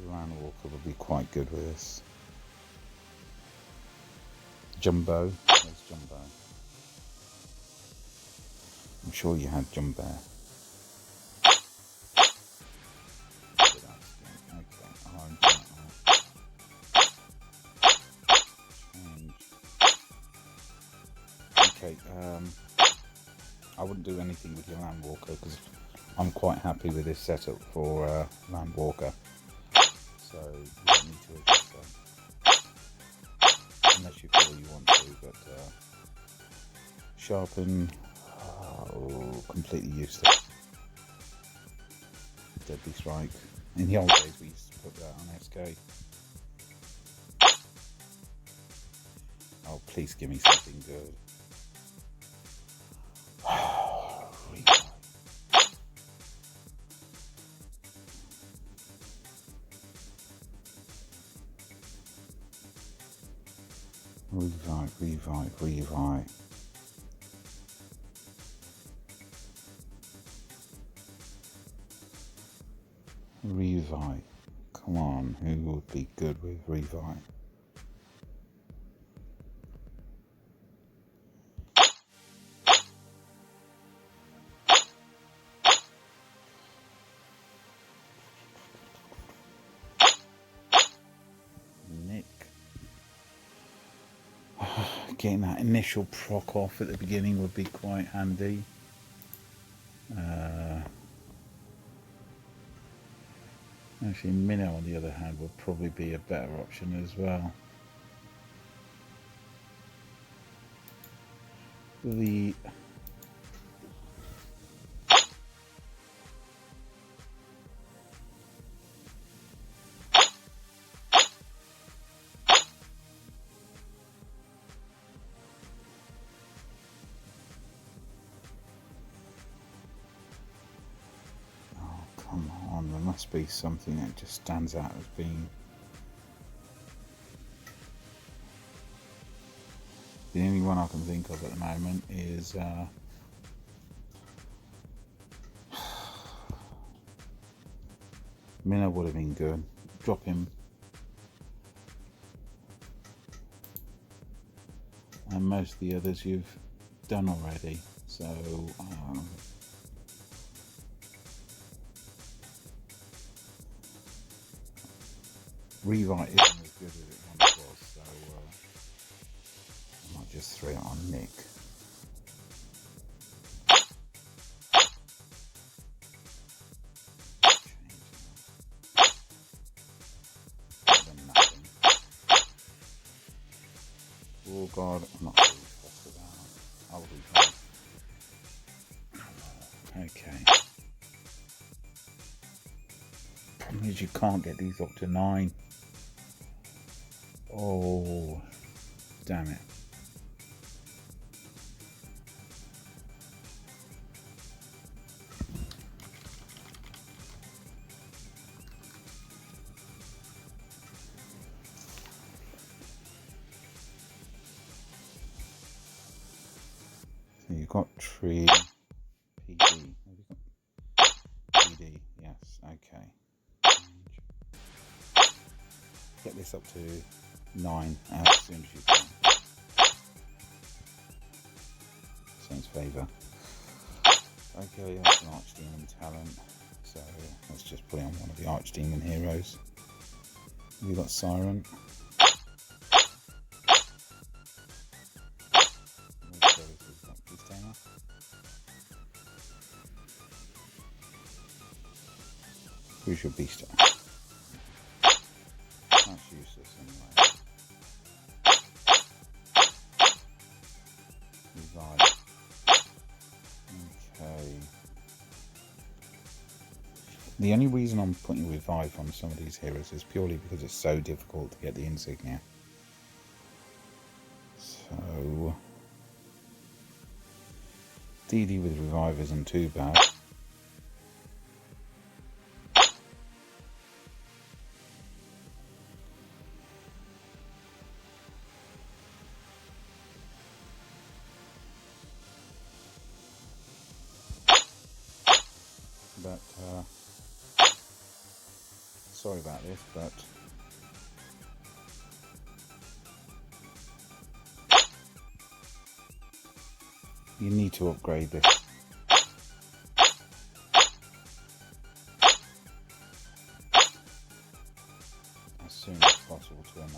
Land Walker would be quite good with this. Jumbo, where's Jumbo? I'm sure you had Jumbo. Okay, I wouldn't do anything with your Land Walker because I'm quite happy with this setup for Land Walker. So you don't need to adjust that unless you feel you want to. But sharpen, completely useless. Deadly Strike. In the old days, we used to put that on SK. Oh, please give me something good. Revive. Revive. Come on, who would be good with Revive? Nick. Getting that initial proc off at the beginning would be quite handy. Actually, Minnow on the other hand would probably be a better option as well. The come on, there must be something that just stands out as being the only one I can think of at the moment is Minnow would have been good. Drop him. And most of the others you've done already. So Rewrite isn't as good as it once was, so I might just throw it on Nick. Oh god, I'm not really fussed about. I'll be fine. Okay. Problem is you can't get these up to 9. Oh, damn it. So you've got tree, PD. Have you got PD? Yes, okay. Get this up to 9 as soon as you can. Sounds favour. Okay, that's an Archdemon talent. So let's just put it on one of the Archdemon heroes. Have you got Siren? Who's your beast? That's useless anyway. Revive. Okay. The only reason I'm putting revive on some of these heroes is purely because it's so difficult to get the insignia. So DD with revive isn't too bad. But sorry about this, but you need to upgrade this. As soon as possible to a 9.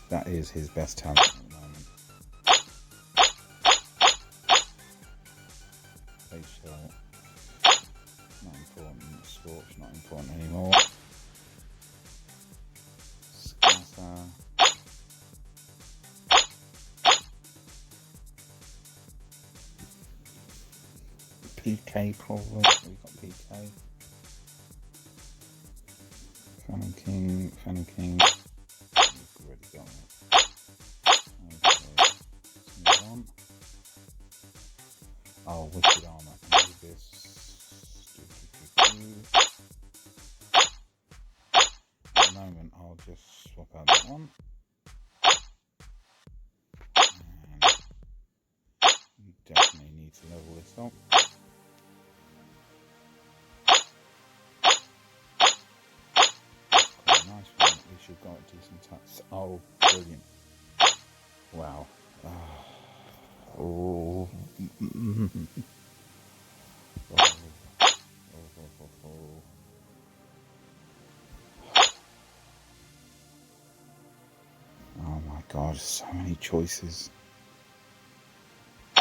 That is his best talent at the moment. Face shell, not important. Scorch, not important anymore. Scatter. PK probably. We've got PK. Fanning King. We've already got it. Okay, let's move on. Oh, wicked armor. I'll do this. At the moment, I'll just swap out that one. And you definitely need to level this up. Nice one, at least you've got a decent touch. Oh, brilliant. Wow. Oh. Oh my god, so many choices.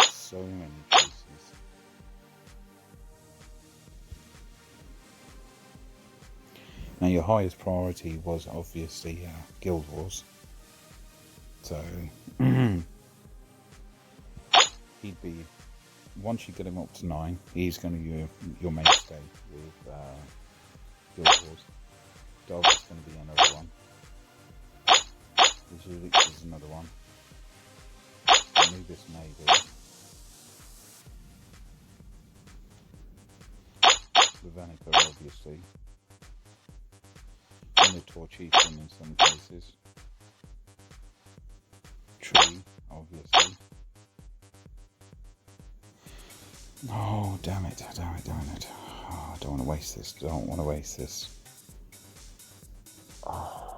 So many choices. Now your highest priority was obviously Guild Wars. So he'd be, once you get him up to 9, he's going to be your mainstay with Guild Wars. Dog is going to be another one. Zulix is another one. Anubis maybe. Levanica obviously. Minotaur Chieftain in some cases. Tree, obviously. Oh, damn it. Oh, I don't want to waste this. Oh.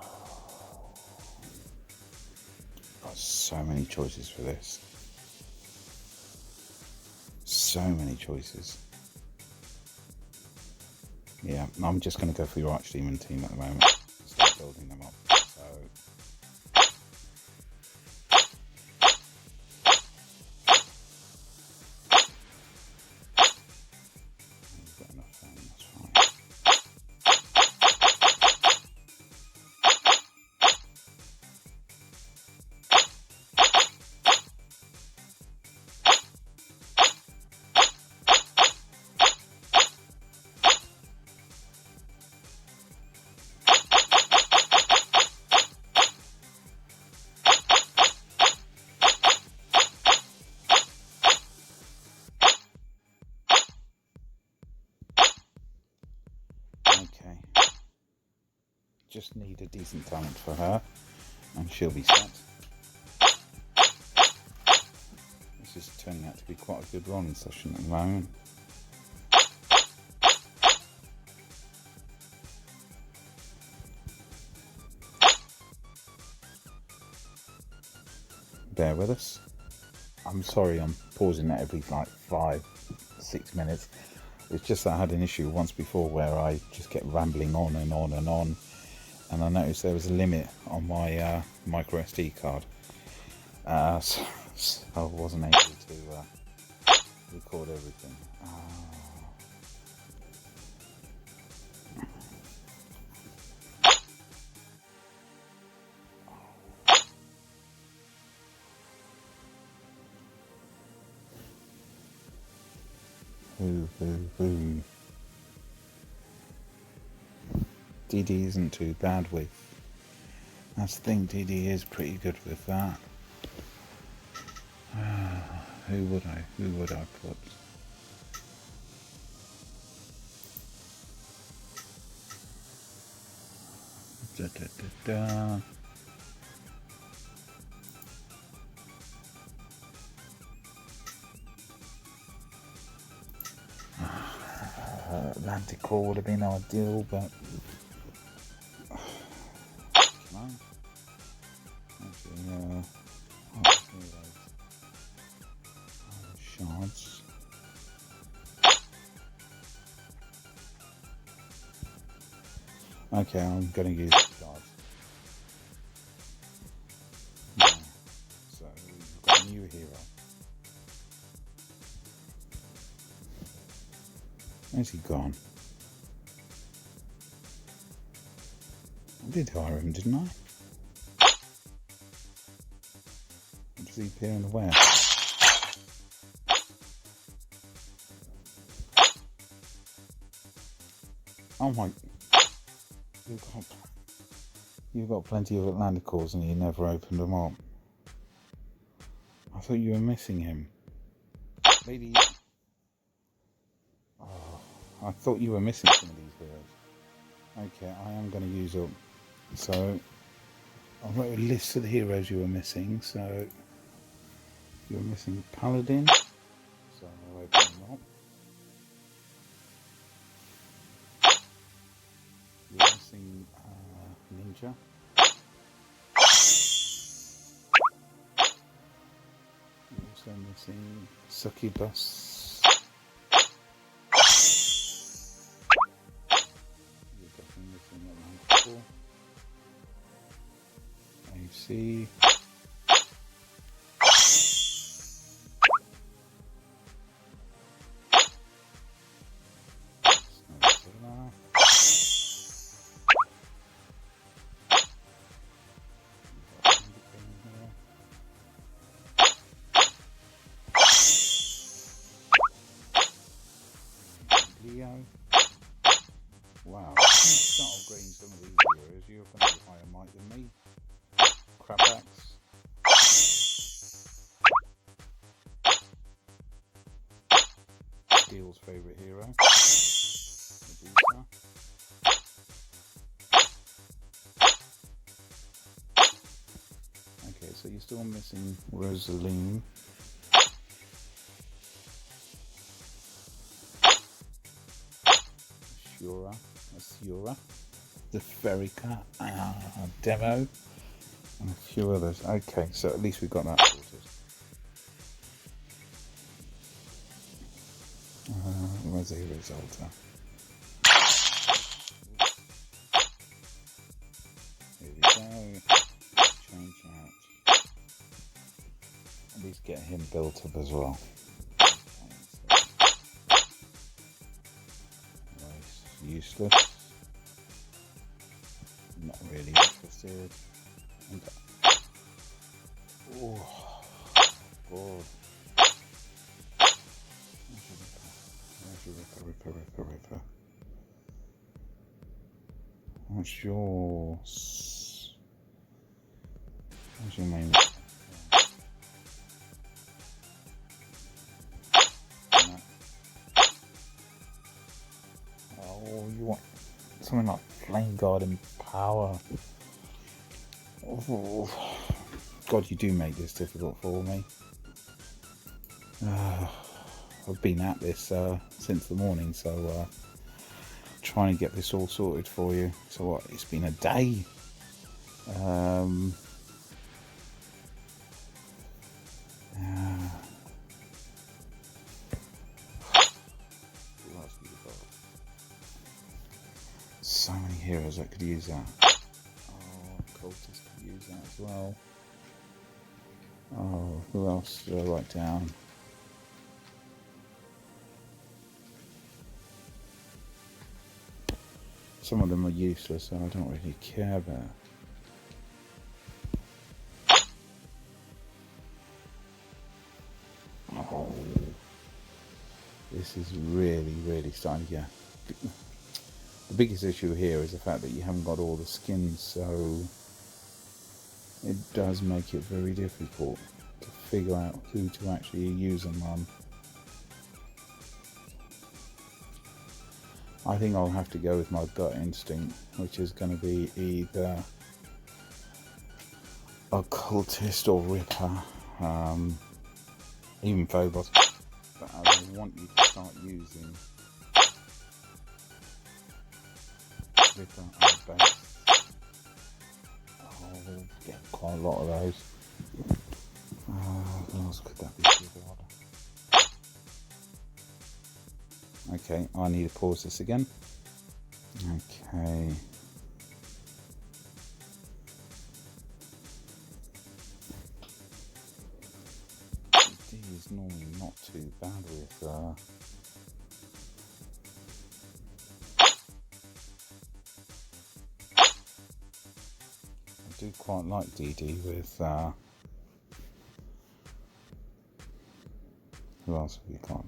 Got so many choices for this. So many choices. Yeah, I'm just going to go for your Archdemon team at the moment. Start building them up. So we've got enough fun, that's fine. Just need a decent talent for her and she'll be set. This is turning out to be quite a good rolling session at the moment. Bear with us. I'm sorry I'm pausing at every like 5-6 minutes. It's just that I had an issue once before where I just kept rambling on and on and on. And I noticed there was a limit on my micro SD card, so I wasn't able to record everything. Who. DD isn't too bad with. That's the thing, DD is pretty good with that. Who would I put? Da. Atlantic Core would have been ideal, but come on. Actually, shards. Okay, I'm gonna use shards. Yeah. So we've got a new hero. Where's he gone? I did hire him, didn't I? Or does he appear in the web? Oh my! You've got plenty of Atlantic cores and you never opened them up. I thought you were missing him. Lady. Oh, I thought you were missing some of these heroes. Okay, I am going to use up. So, I've got a list of the heroes you were missing. So, you were missing Paladin. So, I'll open them up. You're missing Ninja. You're also missing Succubus. You're definitely missing Atlantic Core. AC. Wow, if you start upgrading some of these heroes, you're going to be higher might than me. Crapax. Steel's favourite hero. Medusa. Okay, so you're still missing Rosaline. Asura, the Ferica, Demo, and a few others. Okay, so at least we've got that sorted. Where's the Resulta? Here we go. Change that. At least get him built up as well. Useless. Not really interested. Oh, God. Ripper. What's yours? What's your main? Oh, you want something like Flame Guard and Power? Oh, God, you do make this difficult for me. I've been at this since the morning, so trying to get this all sorted for you. So what? It's been a day. So many heroes that could use that. Oh, Cultist could use that as well. Oh, who else did I write down? Some of them are useless, so I don't really care about. Oh, this is really, really starting to get... The biggest issue here is the fact that you haven't got all the skins, so it does make it very difficult to figure out who to actually use them on. I think I'll have to go with my gut instinct, which is going to be either Occultist or Ripper, even Phobos. But I want you to start using Ripper and Base. I'll get quite a lot of those. What else could that be? Okay, I need to pause this again. Okay. D is normally not too bad with I do quite like DD with who else have we got?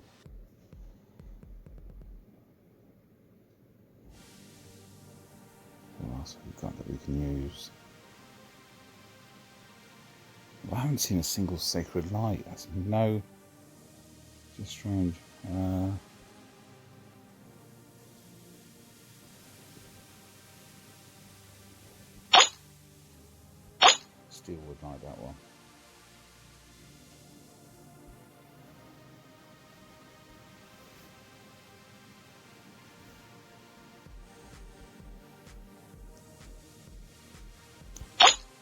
What else have we got that we can use? Well, I haven't seen a single Sacred Light. That's no... Just strange. Steel would like that one.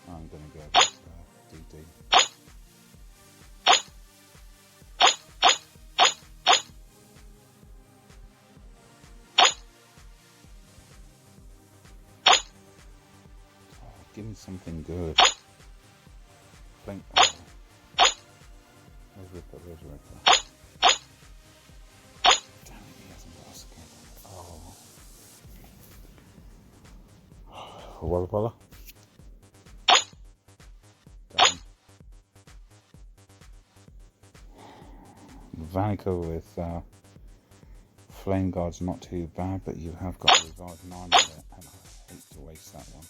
I'm going to go with DD. Oh, give me something good. Flink. Oh. Where's Ripper? Where's Ripper? Damn it, he hasn't got us again. Oh. Walla Walla. Vanica with Flame Guard's not too bad, but you have got Revive 9 in it, and I hate to waste that one.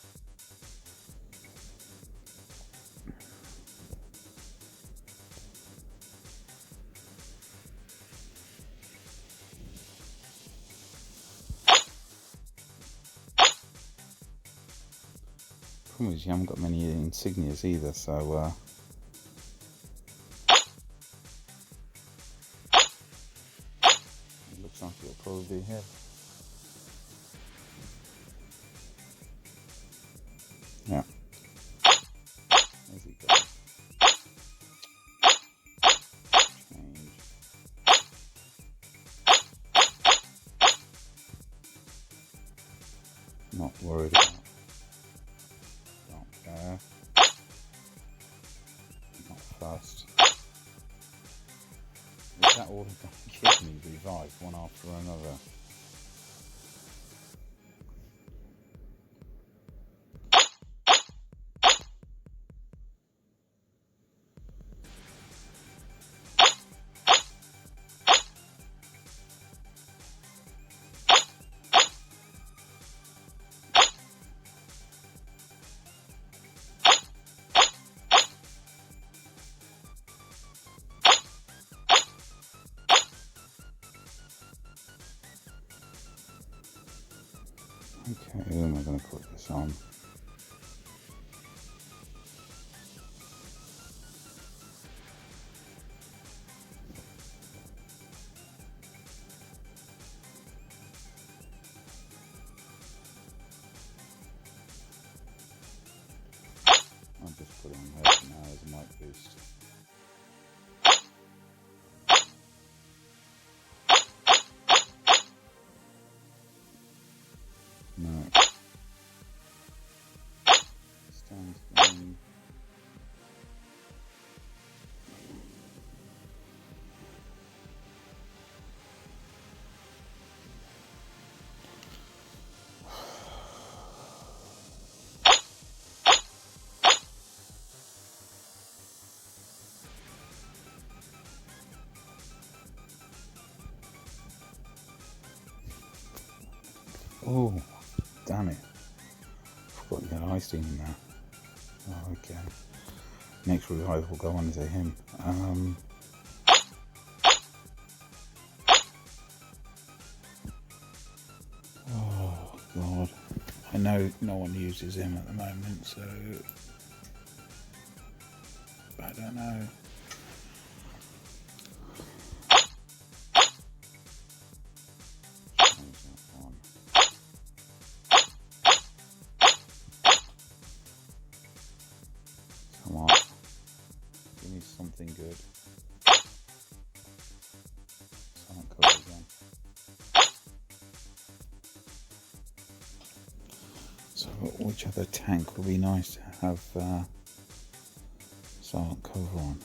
Problem is you haven't got many insignias either, so looks like it'll probably be here. Yeah. Where's he going? Change. Not worried about not there. Not fast. Is that all the kidneys revived one after another? Okay, who am I going to put this on? I'll just put it on her for now as a mic boost. No. Oh, damn it. Forgot you had Ice in there. Oh, okay. Next revive will go on to him. Oh, God. I know no one uses him at the moment, so I don't know. Come on. Give me something good. Silent cover again. So which other tank would be nice to have silent cover on?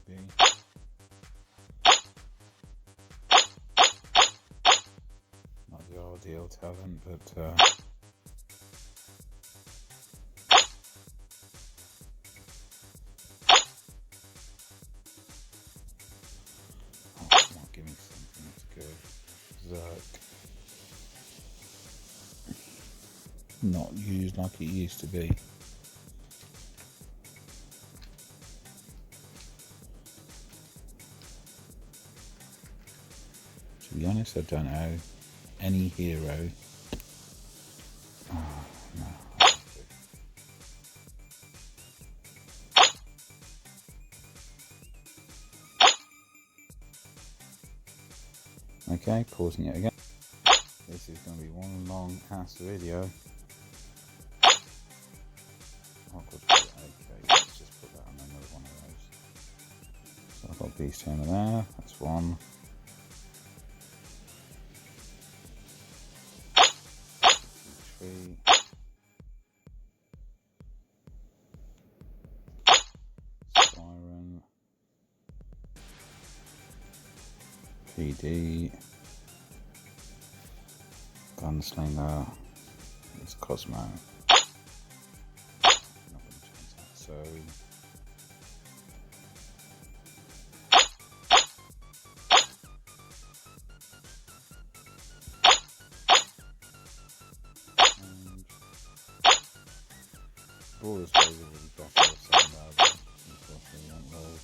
Maybe. Not the ideal talent, but oh, come on, give me something that's good. Zerk. Not used like it used to be. To be honest, I don't know any hero. Oh, no. Okay, pausing it again. This is going to be one long ass video. Oh, good. Okay, let's just put that on another one of those. So I've got these two in there. That's one. Three. Siren. PD. Gunslinger. It's Cosmo. Not going to change that. So. Brawler's way really better than unfortunately won't load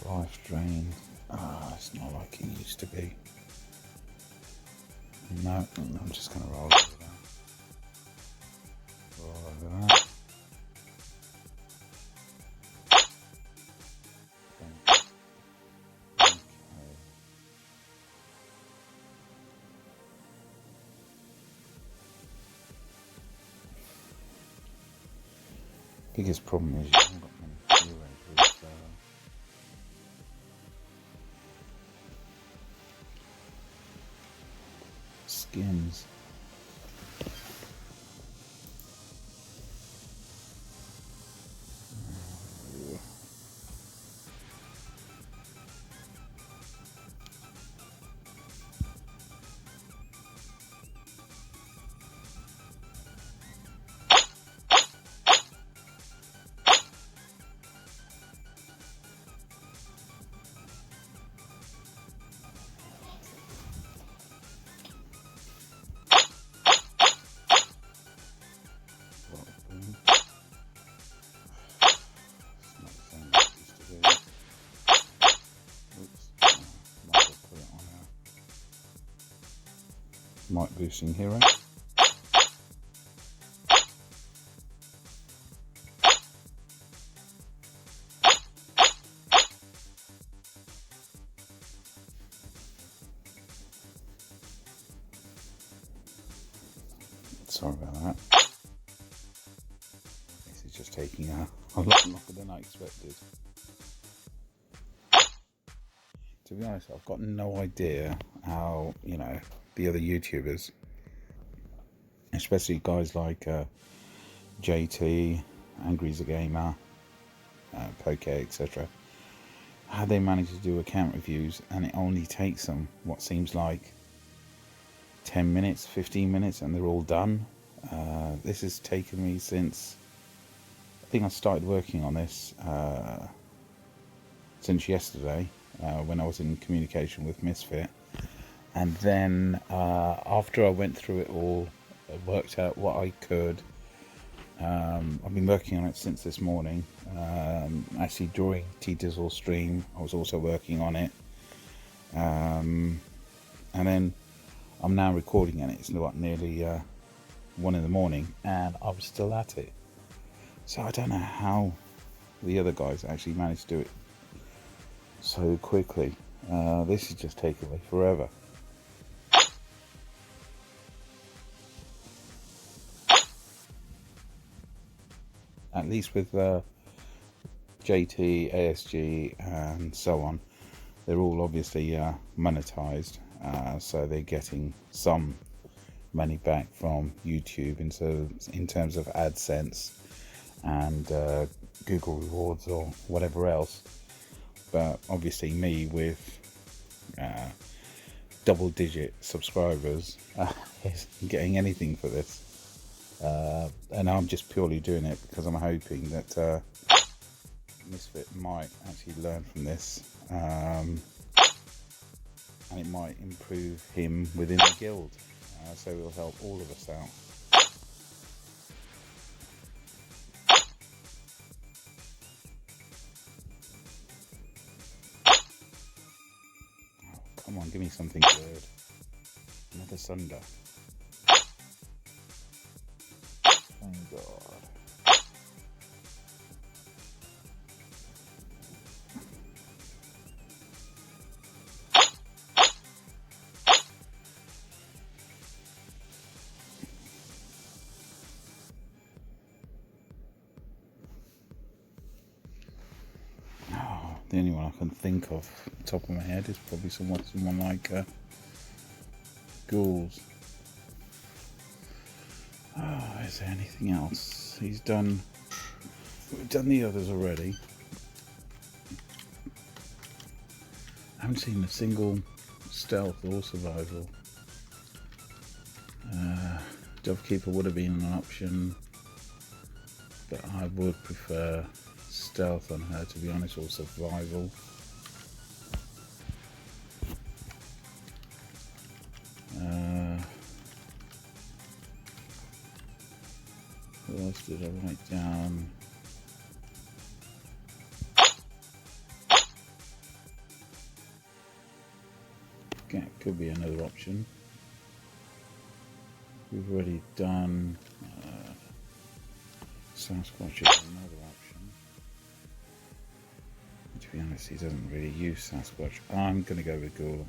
life drain. It's not like it used to be. No, I'm just going to roll over that. Roll over that. Okay. Biggest problem is you haven't got many heroes with skins. mic boosting hero. Sorry about that. This is just taking a lot longer than I expected. To be honest, I've got no idea how, the other YouTubers, especially guys like JT, Angry's a Gamer, Poke, etc., how they manage to do account reviews and it only takes them what seems like 10 minutes, 15 minutes, and they're all done. This has taken me since, I think I started working on this since yesterday, when I was in communication with Misfit. And then after I went through it all, I worked out what I could. I've been working on it since this morning. Actually, during T-Dizzle's stream, I was also working on it. And then I'm now recording it. It's nearly 1 in the morning, and I'm still at it. So I don't know how the other guys actually managed to do it so quickly. This is just taking me forever. At least with JT, ASG, and so on, they're all obviously monetized, so they're getting some money back from YouTube in terms of AdSense and Google rewards or whatever else. But obviously me with double-digit subscribers isn't getting anything for this. And I'm just purely doing it because I'm hoping that Misfit might actually learn from this, and it might improve him within the guild, so it'll help all of us out. Oh, come on, give me something good. Another Sunder. Thank God. The only one I can think of top of my head is probably someone like Ghouls. Is there anything else? We've done the others already. I haven't seen a single stealth or survival. Dovekeeper would have been an option, but I would prefer stealth on her, to be honest, or survival. What else did I write down? Gap could be another option. We've already done Sasquatch is another option. To be honest, he doesn't really use Sasquatch. I'm going to go with Golem,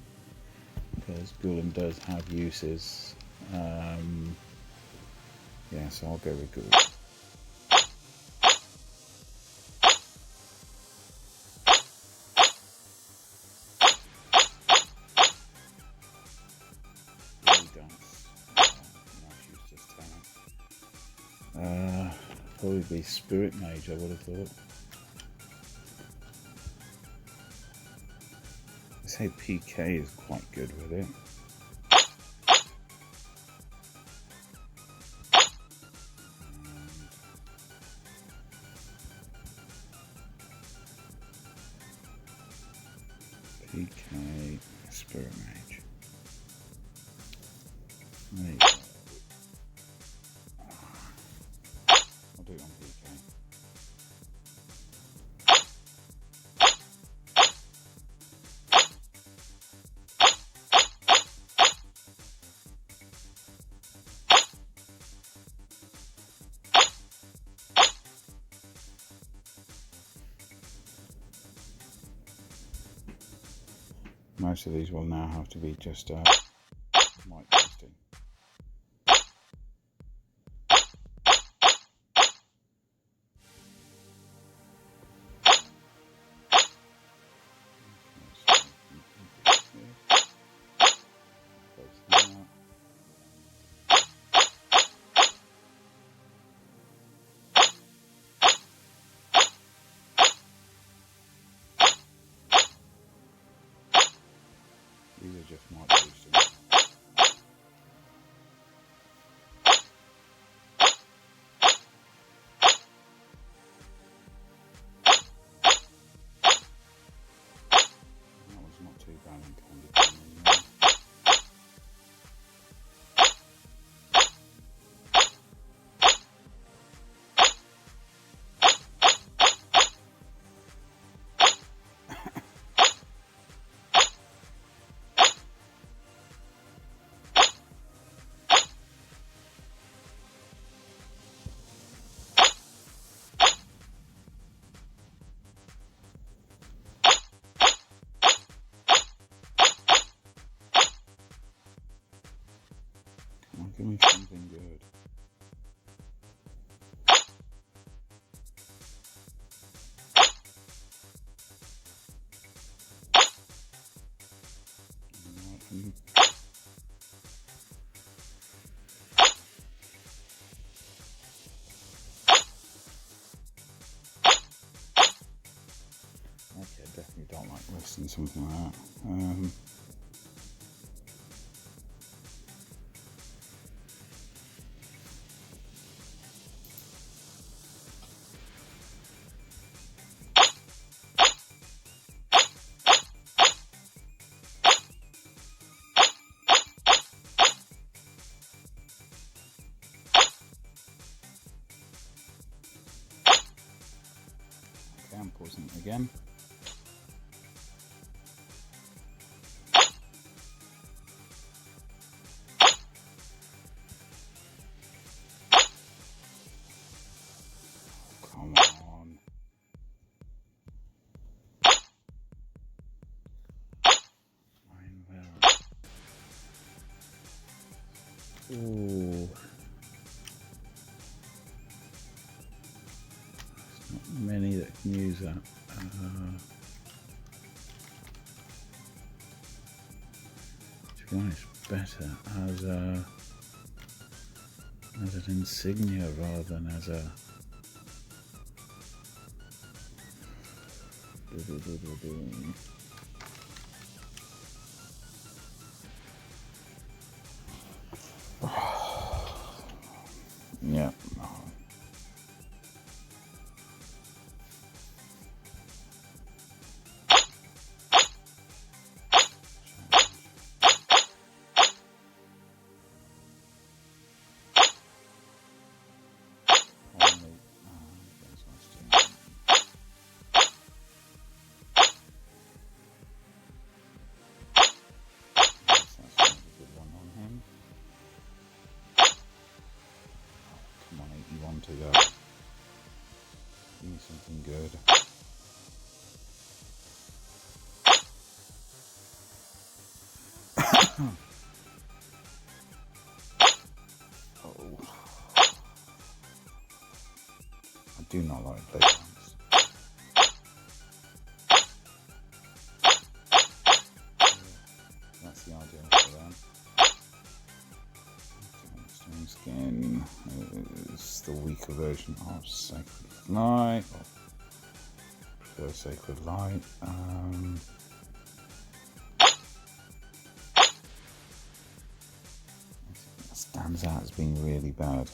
because Golem does have uses. Yeah, so I'll go with Golem. Probably Spirit Mage, I would have thought. I say PK is quite good with it. PK, Spirit Mage. There you go. I'll do it on PK. most of these will now have to be just mic testing. These are just mic boosting. That was not too bad and candy. Give me something good. Okay, definitely don't like listening to something like that. Okay, I'm pausing it again. Come on. Ooh. There's not many that can use that. To be honest, better as an insignia rather than as a yeah. To go. Give me something good. Oh. I do not like big ones. That's the idea for them. Stone Skin is the weaker version of Sacred Light. I prefer Sacred Light. That stands out as being really bad.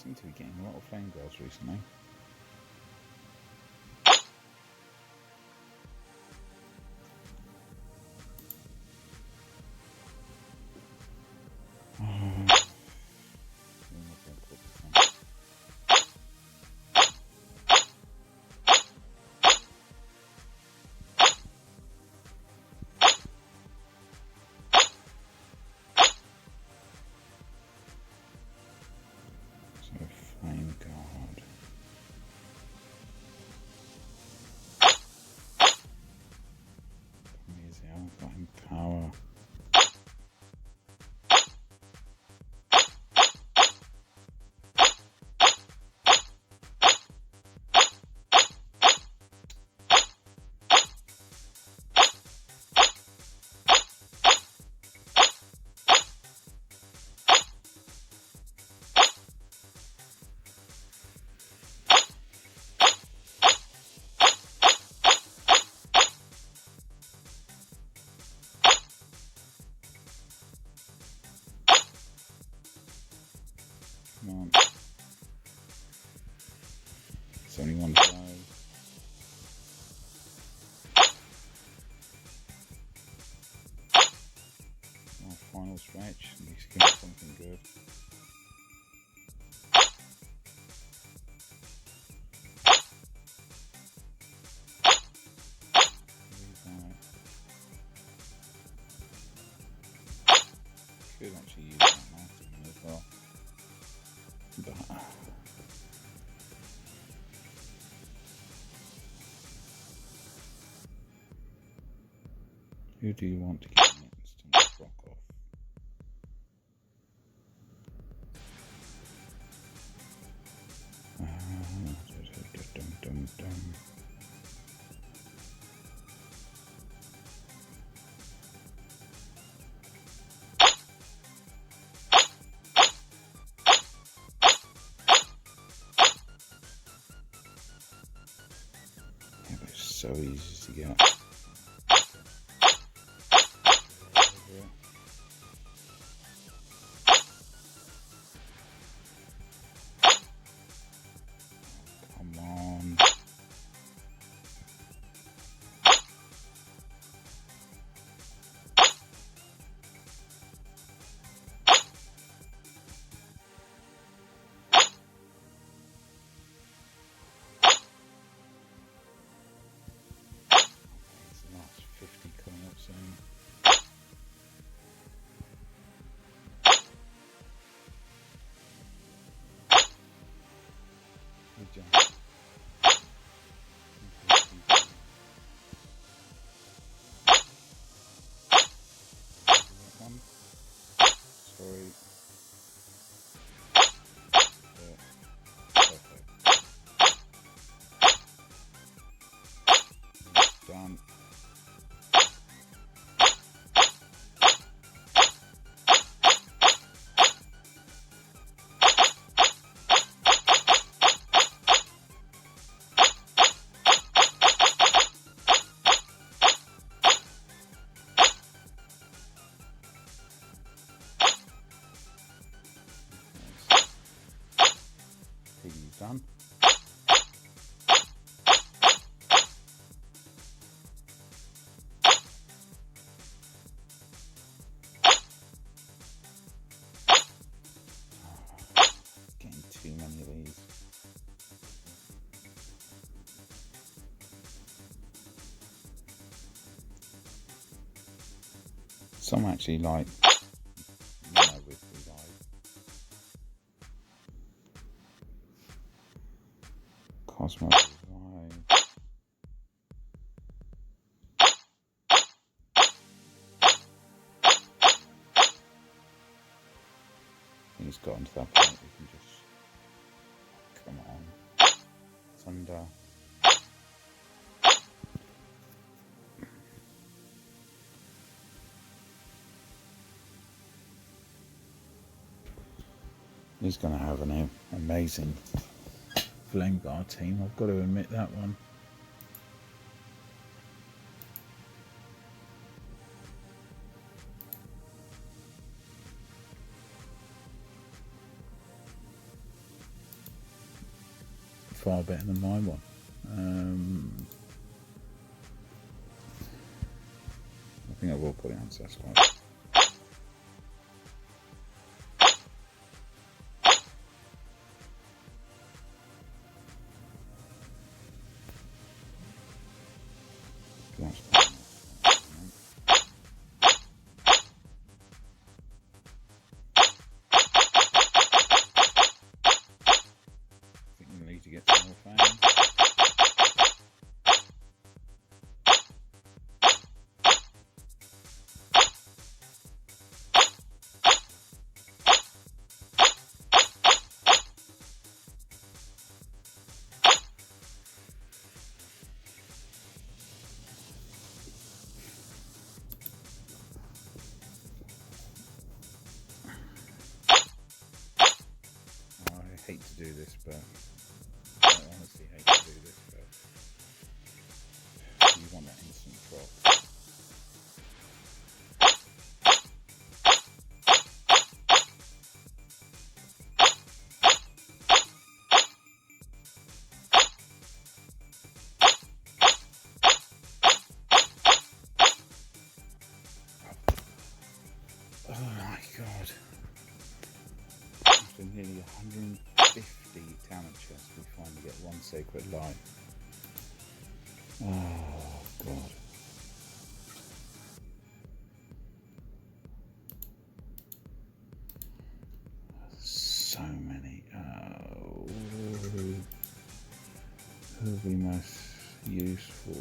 seem to be getting a lot of flame guards recently. Flame guard. Easy, I've got him power. Come on. It's only one to go. Oh, final stretch. At least get something good. Could actually use that marketing as well. But who do you want to get an instant block off? Yeah, but it's so easy to get. Come on. It's the last 50 coming up soon. Good job. One. Sorry. Perfect. Done. Piggy's done. Getting too many of these. Some actually like, with the Cosmo Revive. He's gotten to that point we can just, come on, Thunder. He's going to have an amazing Flame Guard team, I've got to admit that one. far better than my one. I think I will put it on Sasquatch. To get some more fans. I hate to do this, but I honestly hate to do this, but you want that instant drop. Oh my god. After nearly 150 talent chests, we finally get one sacred life. Oh god. So many. Who will be most useful?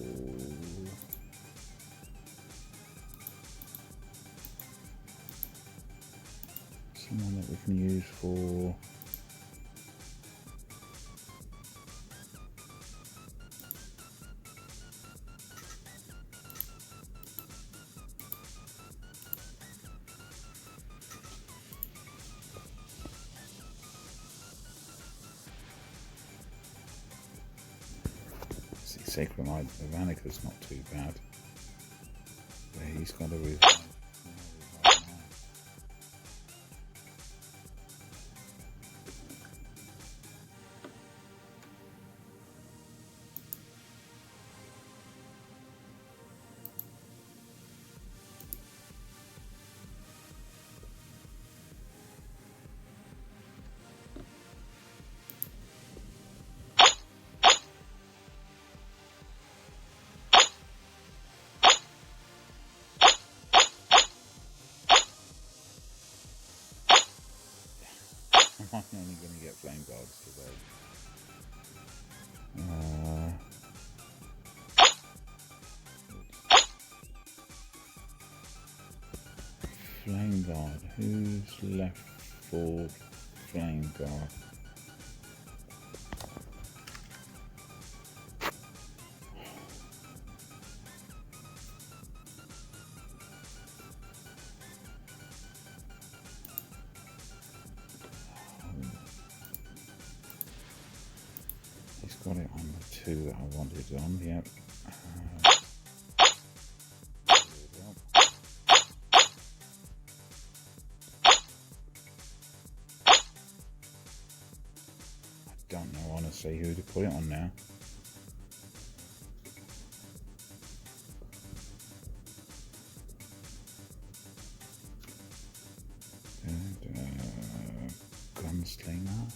Someone that we can use for Sacred Light of Anika's not too bad. Yeah, he's got a revive. I'm only going to get flame guards today. Flame guard. Who's left for flame guard? He's got it on the two that I wanted on, yep. I don't know honestly who to put it on now. Gunslinger.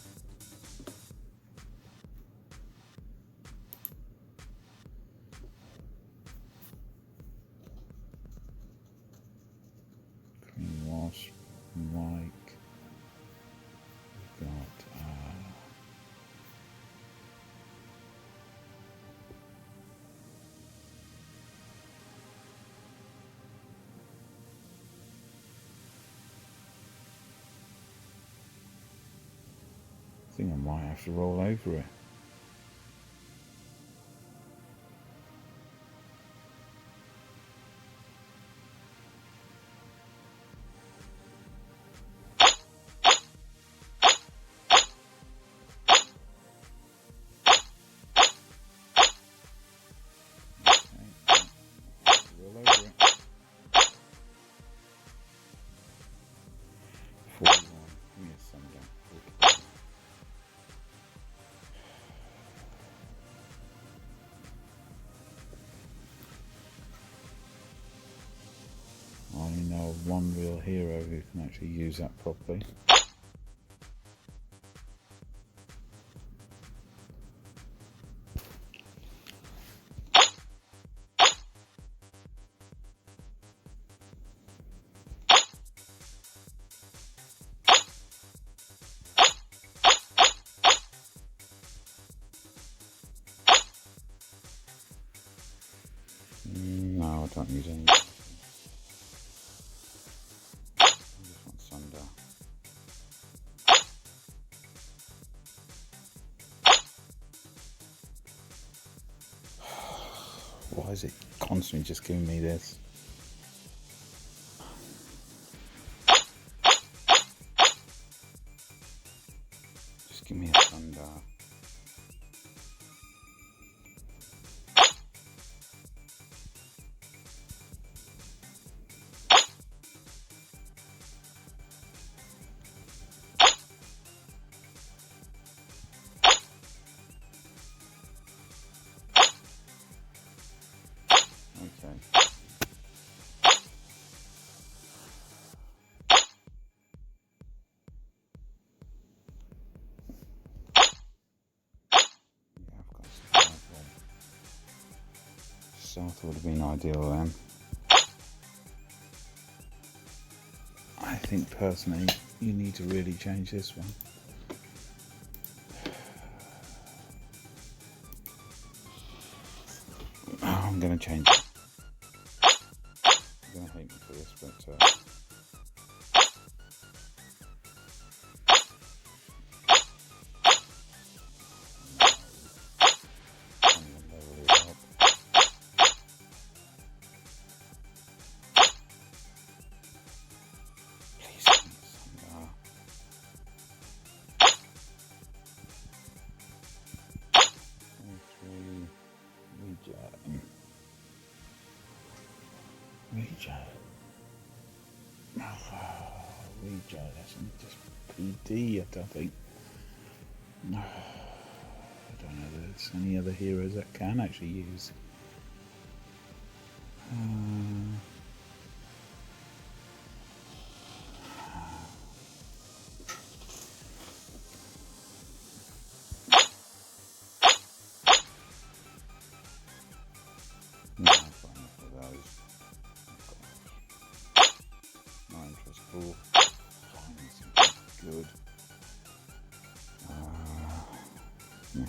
Green Wasp, Mike. We've got I think I might have to roll over it. one real hero who can actually use that properly. No, I don't need any. I just want Sunder. Why is it constantly just giving me this? Just give me a Sunder. Okay. South would have been ideal then. I think personally you need to really change this one. Oh, I'm going to change it. You're going to hate me for this, but Rejo, that's just PD, I don't think. I don't know if there's any other heroes that can actually use. No, I've got enough of those. No interest. Oh, finding something good. Yeah.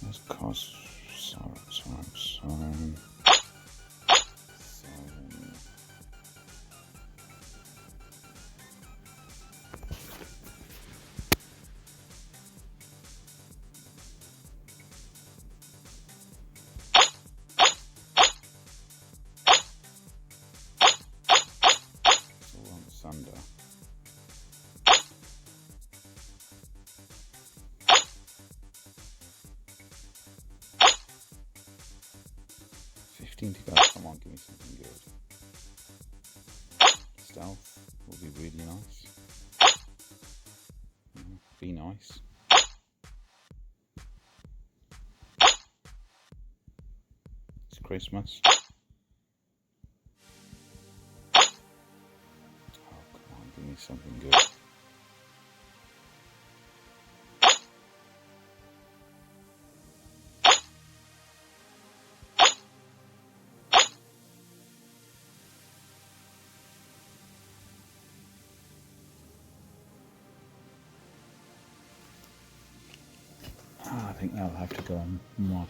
Let's cost sorry. Sunder. To go. Come on, give me something good. Stealth will be really nice. Be nice. It's Christmas. Oh, come on, give me something good. I think that'll have to go on more.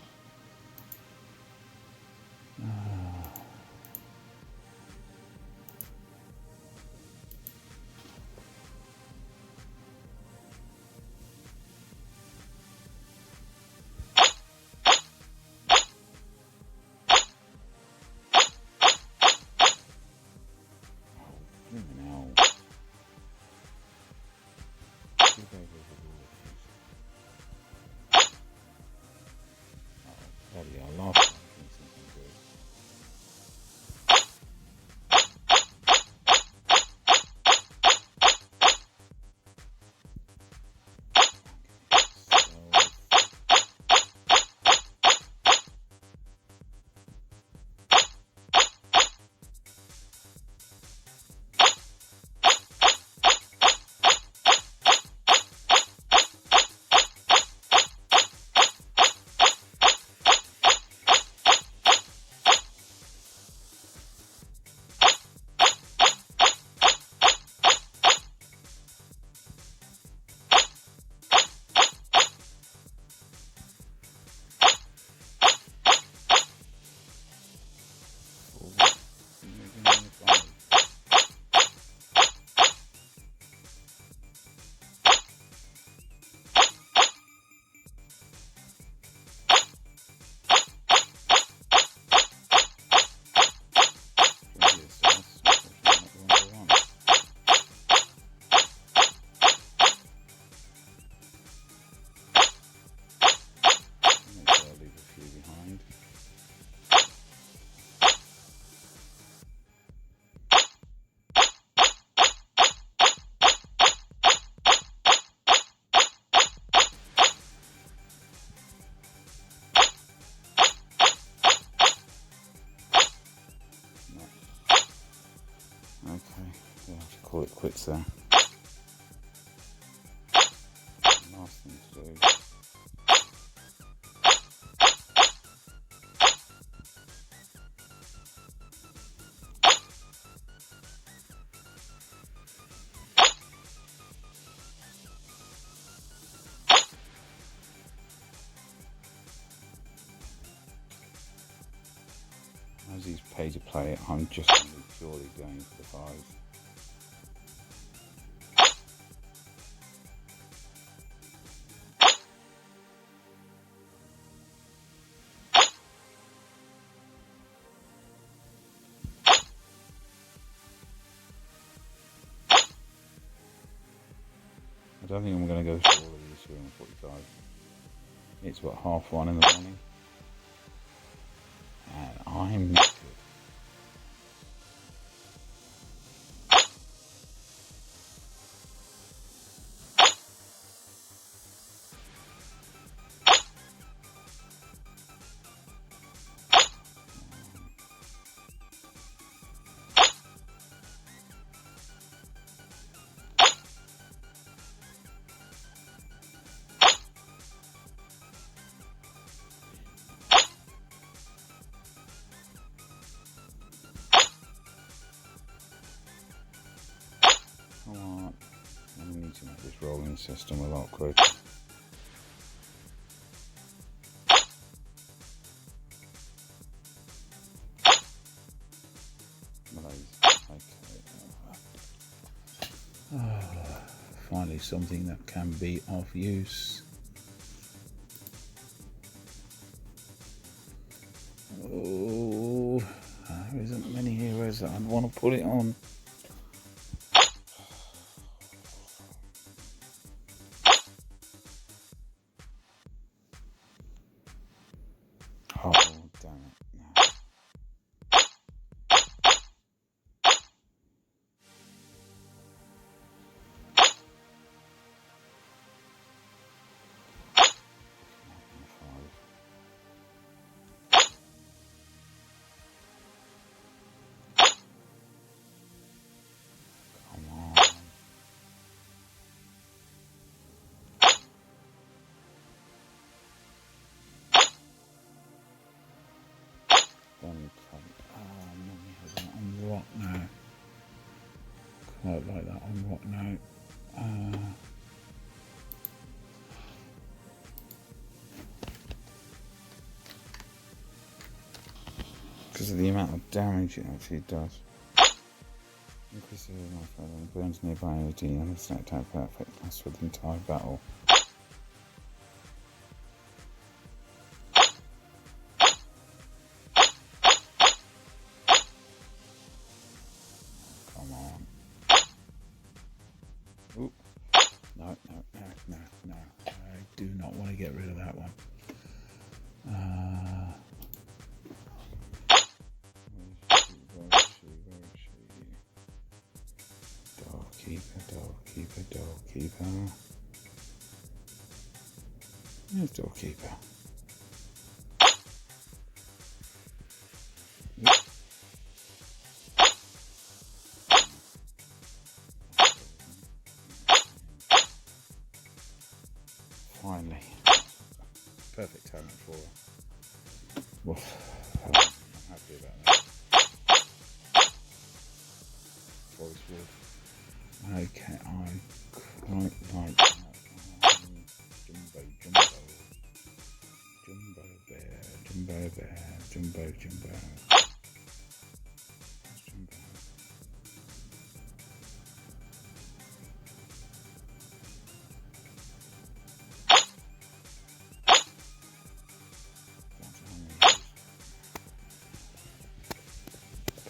I have to call it quits there. Last thing to do. As he's paid to play it, I'm just going to be purely going for the 5. I don't think I'm going to go through all of these here in 45. It's what, 1:30 in the morning, and I'm not good. Come on, I need to make this rolling system a lot quicker. Finally something that can be of use. Oh, there isn't many heroes that I'd want to put it on. Oh, damn it. No. On rock now. Quite like that on rock now. Because of the amount of damage it actually does. Increases my friend and burns nearby energy and the snack attack perfect lasts for the entire battle. Oop. No. I do not want to get rid of that one. Where is she? Doorkeeper. Where's Doorkeeper? Finally, perfect talent for her. Well, I'm happy about that. Forest Wolf. Okay, I quite like that. Jumbo.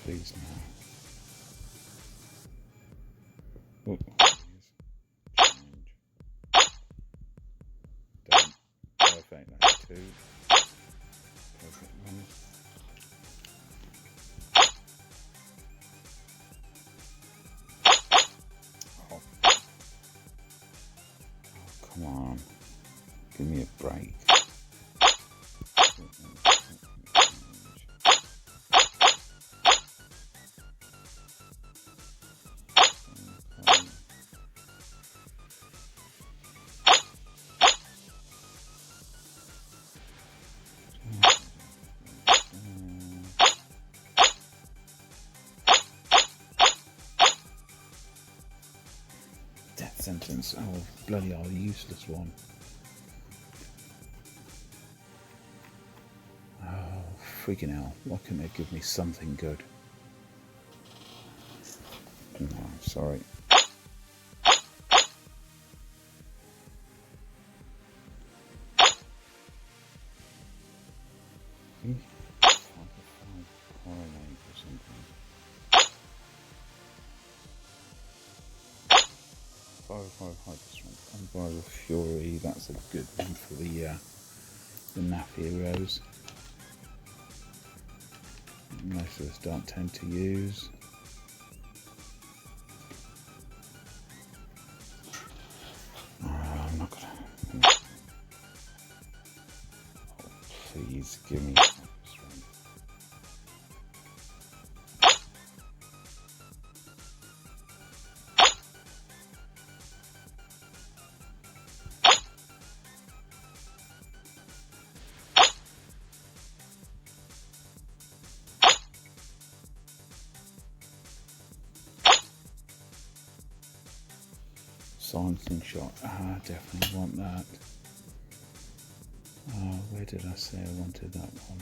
Please now. Oh, change. Done. Perfect. That's 2. Perfect 1. Oh, come on. Give me a break. sentence. Oh, bloody hell, useless one. Oh, freaking hell. Why couldn't they give me something good? Oh, sorry. Unbridled Fury, that's a good one for the NAF heroes. Most of us don't tend to use. I'm not gonna. Oh, please give me. Silencing shot. Definitely want that. Where did I say I wanted that one?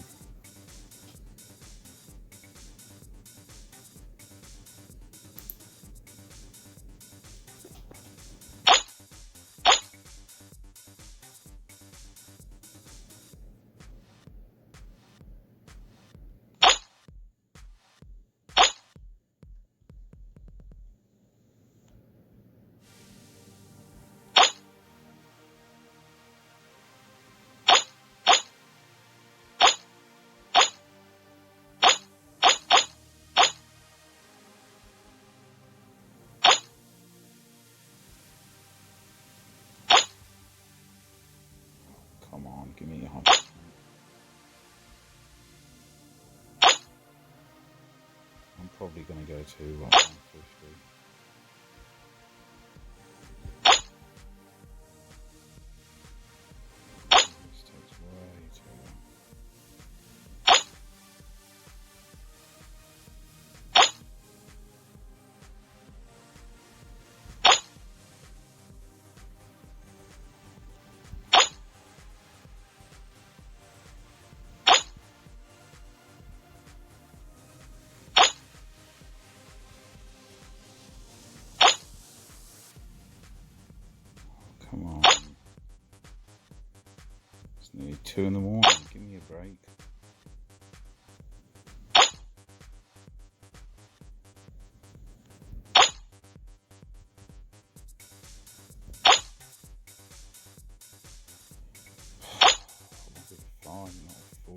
Come on, give me a hot. I'm probably going to go to 150. This takes way too long. Come on. It's nearly 2 in the morning. Give me a break. I wanted 5, not 4.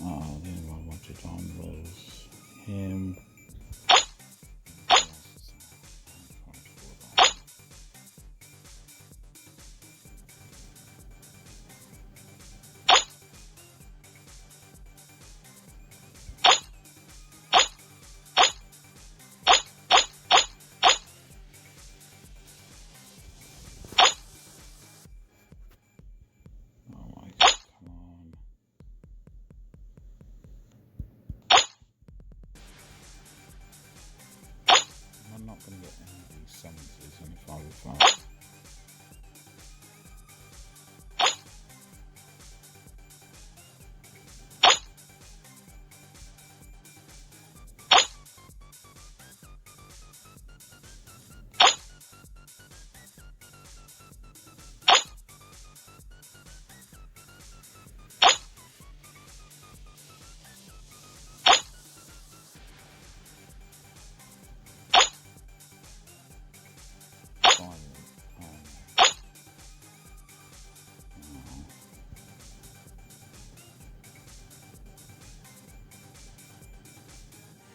Oh, the only one I wanted on was him. I'm not going to get any of these summonses in 505.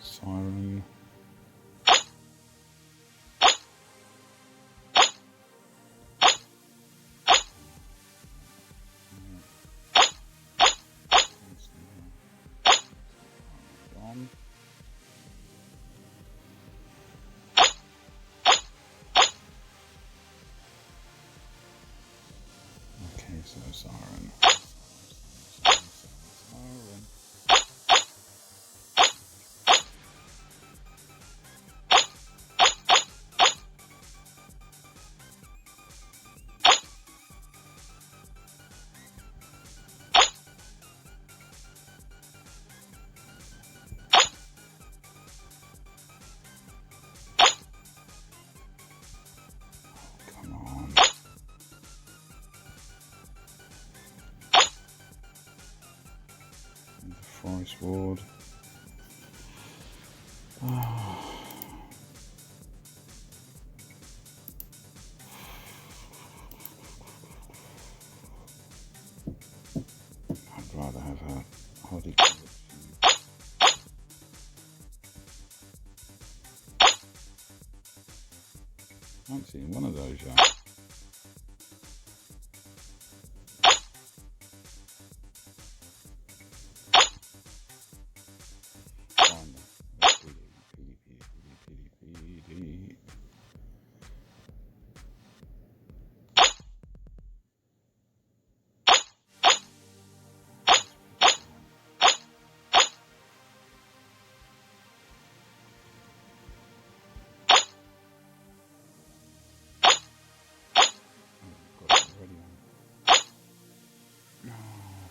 Siren. So siren. Siren. Come on. And the forest ward. Oh. I'd rather have a holiday. I haven't seen one of those yet.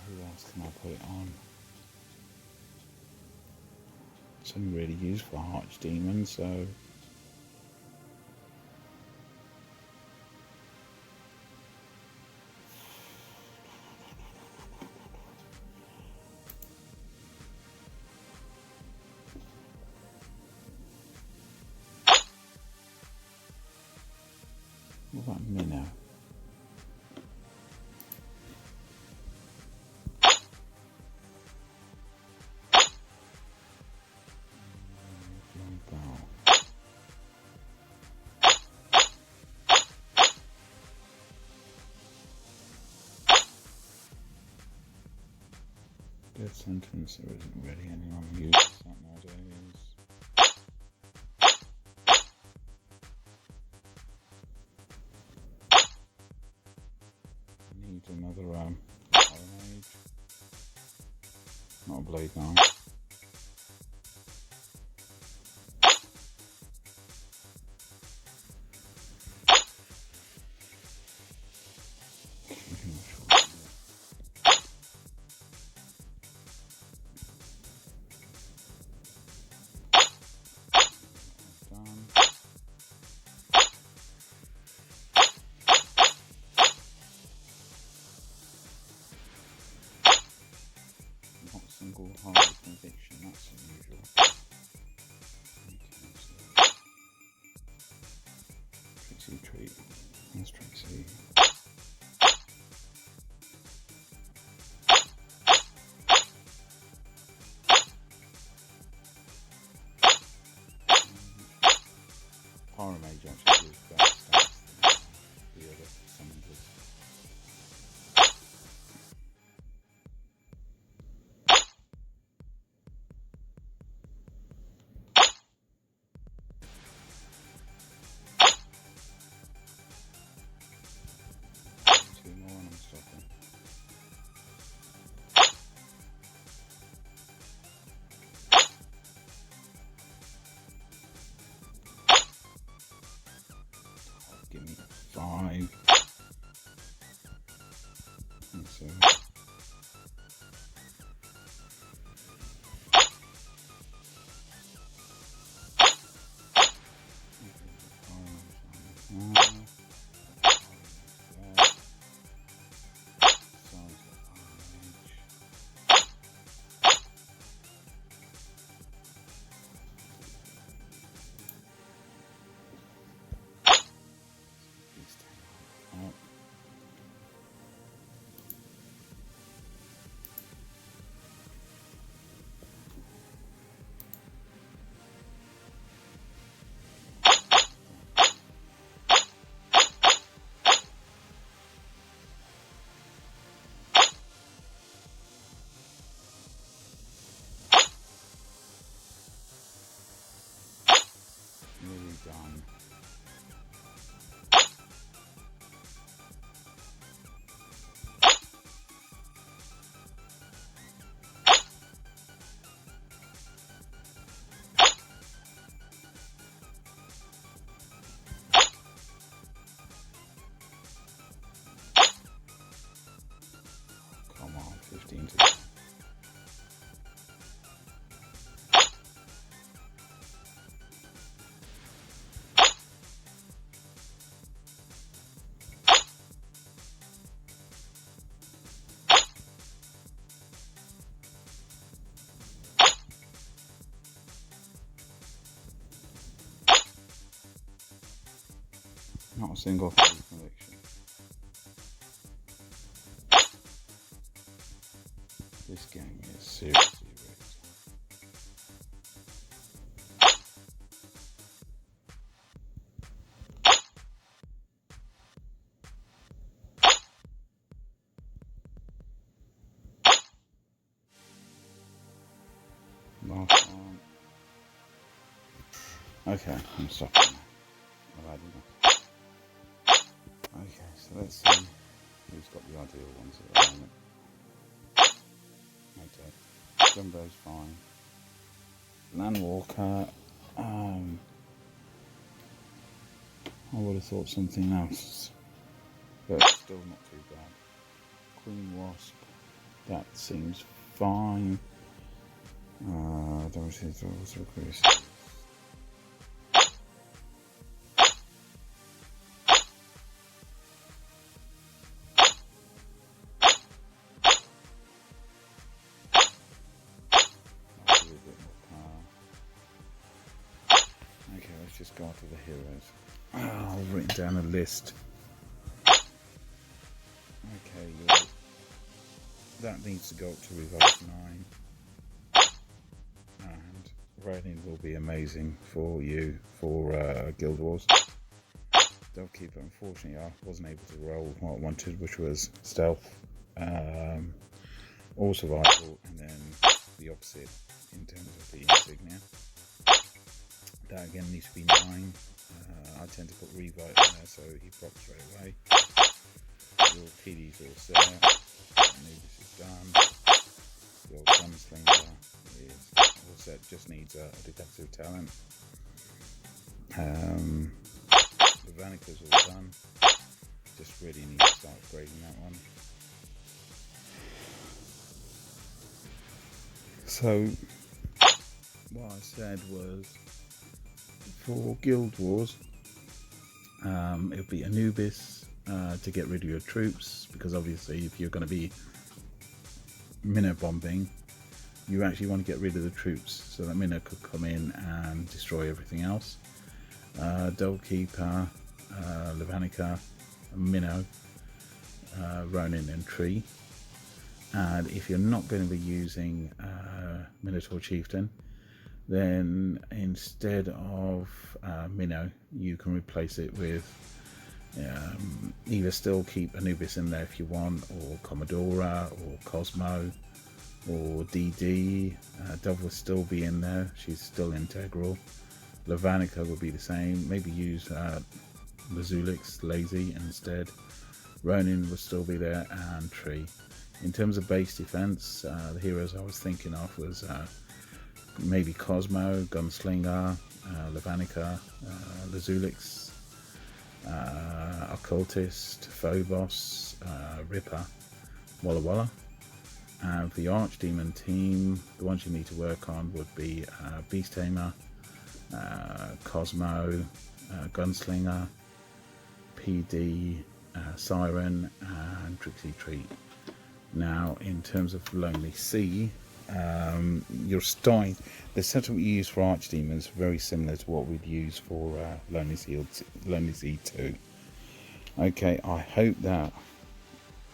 Who else can I put it on? It's only really used for Archdemon, so what about Minnow? Dead Sentence, there isn't really anyone who uses that nowadays. Need another Iron Age. Not a Blade Knight. Not single hard conviction, that's unusual. Trixie Treat. That's Trixie. Pyramage actually gives better stats than the other summoners. single handed conviction. This game is seriously rigged. Last one. Okay, I'm stopping now. I've had enough. Okay, so let's see who's got the ideal ones at the moment. Okay, Jumbo's fine. Landwalker, I would have thought something else, but still not too bad. Queen Wasp, that seems fine. Don't see those recruits. Okay, let's just go on to the heroes. I've written down a list. Okay, that needs to go up to Revolt 9. And Ronin will be amazing for you for Guild Wars. Dovekeeper, unfortunately, I wasn't able to roll what I wanted, which was stealth, or survival, and then the opposite in terms of the insignia. That again needs to be 9. I tend to put Revive in there so he procs straight away. Your PD's all set. This is done. Your gunslinger is all set, just needs a detective talent. The Vanica's all done. Just really need to start upgrading that one. So what I said was, for Guild Wars, it'll be Anubis to get rid of your troops, because obviously if you're going to be minnow bombing, you actually want to get rid of the troops so that minnow could come in and destroy everything else. Dovekeeper, Levanica, minnow, Ronin and Tree. And if you're not going to be using Minotaur Chieftain, then instead of minnow, you can replace it with either still keep Anubis in there if you want, or Commodora, or Cosmo, or DD. Dove will still be in there, she's still integral. Levanica will be the same, maybe use Lazulix, Lazy instead. Ronin will still be there, and Tree. In terms of base defense, the heroes I was thinking of was maybe Cosmo, Gunslinger, Levanica, Lazulix, Occultist, Phobos, Ripper, Walla Walla. And for the Archdemon team, the ones you need to work on would be Beast Tamer, Cosmo, Gunslinger, PD, Siren, and Trixie Treat. Now, in terms of Lonely Sea, you're starting. The setup we use for Archdemons is very similar to what we'd use for Lonely Sea 2. Okay, I hope that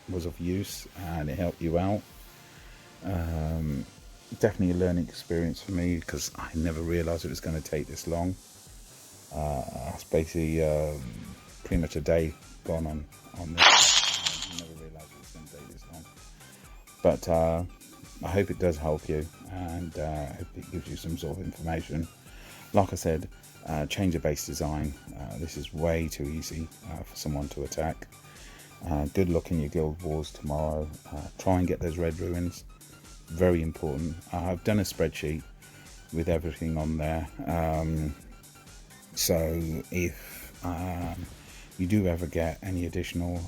was of use and it helped you out. Definitely a learning experience for me, because I never realised it was going to take this long. It's basically pretty much a day gone on this. I never realised it was going to take this long. But I hope it does help you, and I hope it gives you some sort of information. Like I said, change the base design. This is way too easy for someone to attack. Good luck in your Guild Wars tomorrow. Try and get those red ruins. Very important. I've done a spreadsheet with everything on there. So if you do ever get any additional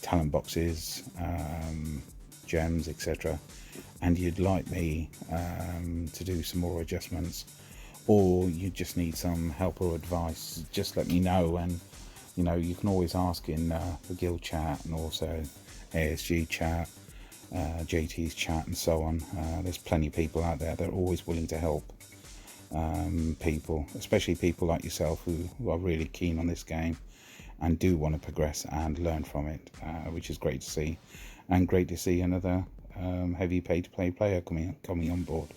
talent boxes, gems, etc., and you'd like me to do some more adjustments, or you just need some help or advice, just let me know. And you can always ask in the guild chat, and also ASG chat, JT's chat, and so on. There's plenty of people out there that are always willing to help. people, especially people like yourself who are really keen on this game and do want to progress and learn from it, which is great to see, and great to see another heavy pay-to-play player coming on board.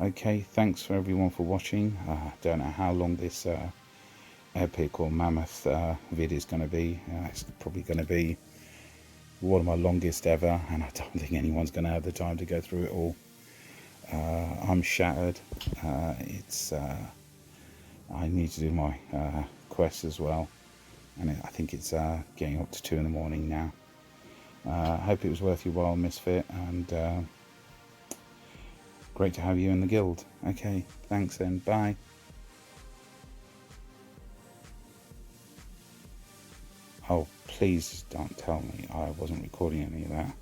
Okay, thanks for everyone for watching. Don't know how long this epic or mammoth vid is going to be. It's probably going to be one of my longest ever, and I don't think anyone's going to have the time to go through it all. I'm shattered. I need to do my quest as well, and I think it's getting up to 2 in the morning now. I hope it was worth your while, Misfit, and great to have you in the guild. Okay, thanks then, bye. Oh, please don't tell me I wasn't recording any of that.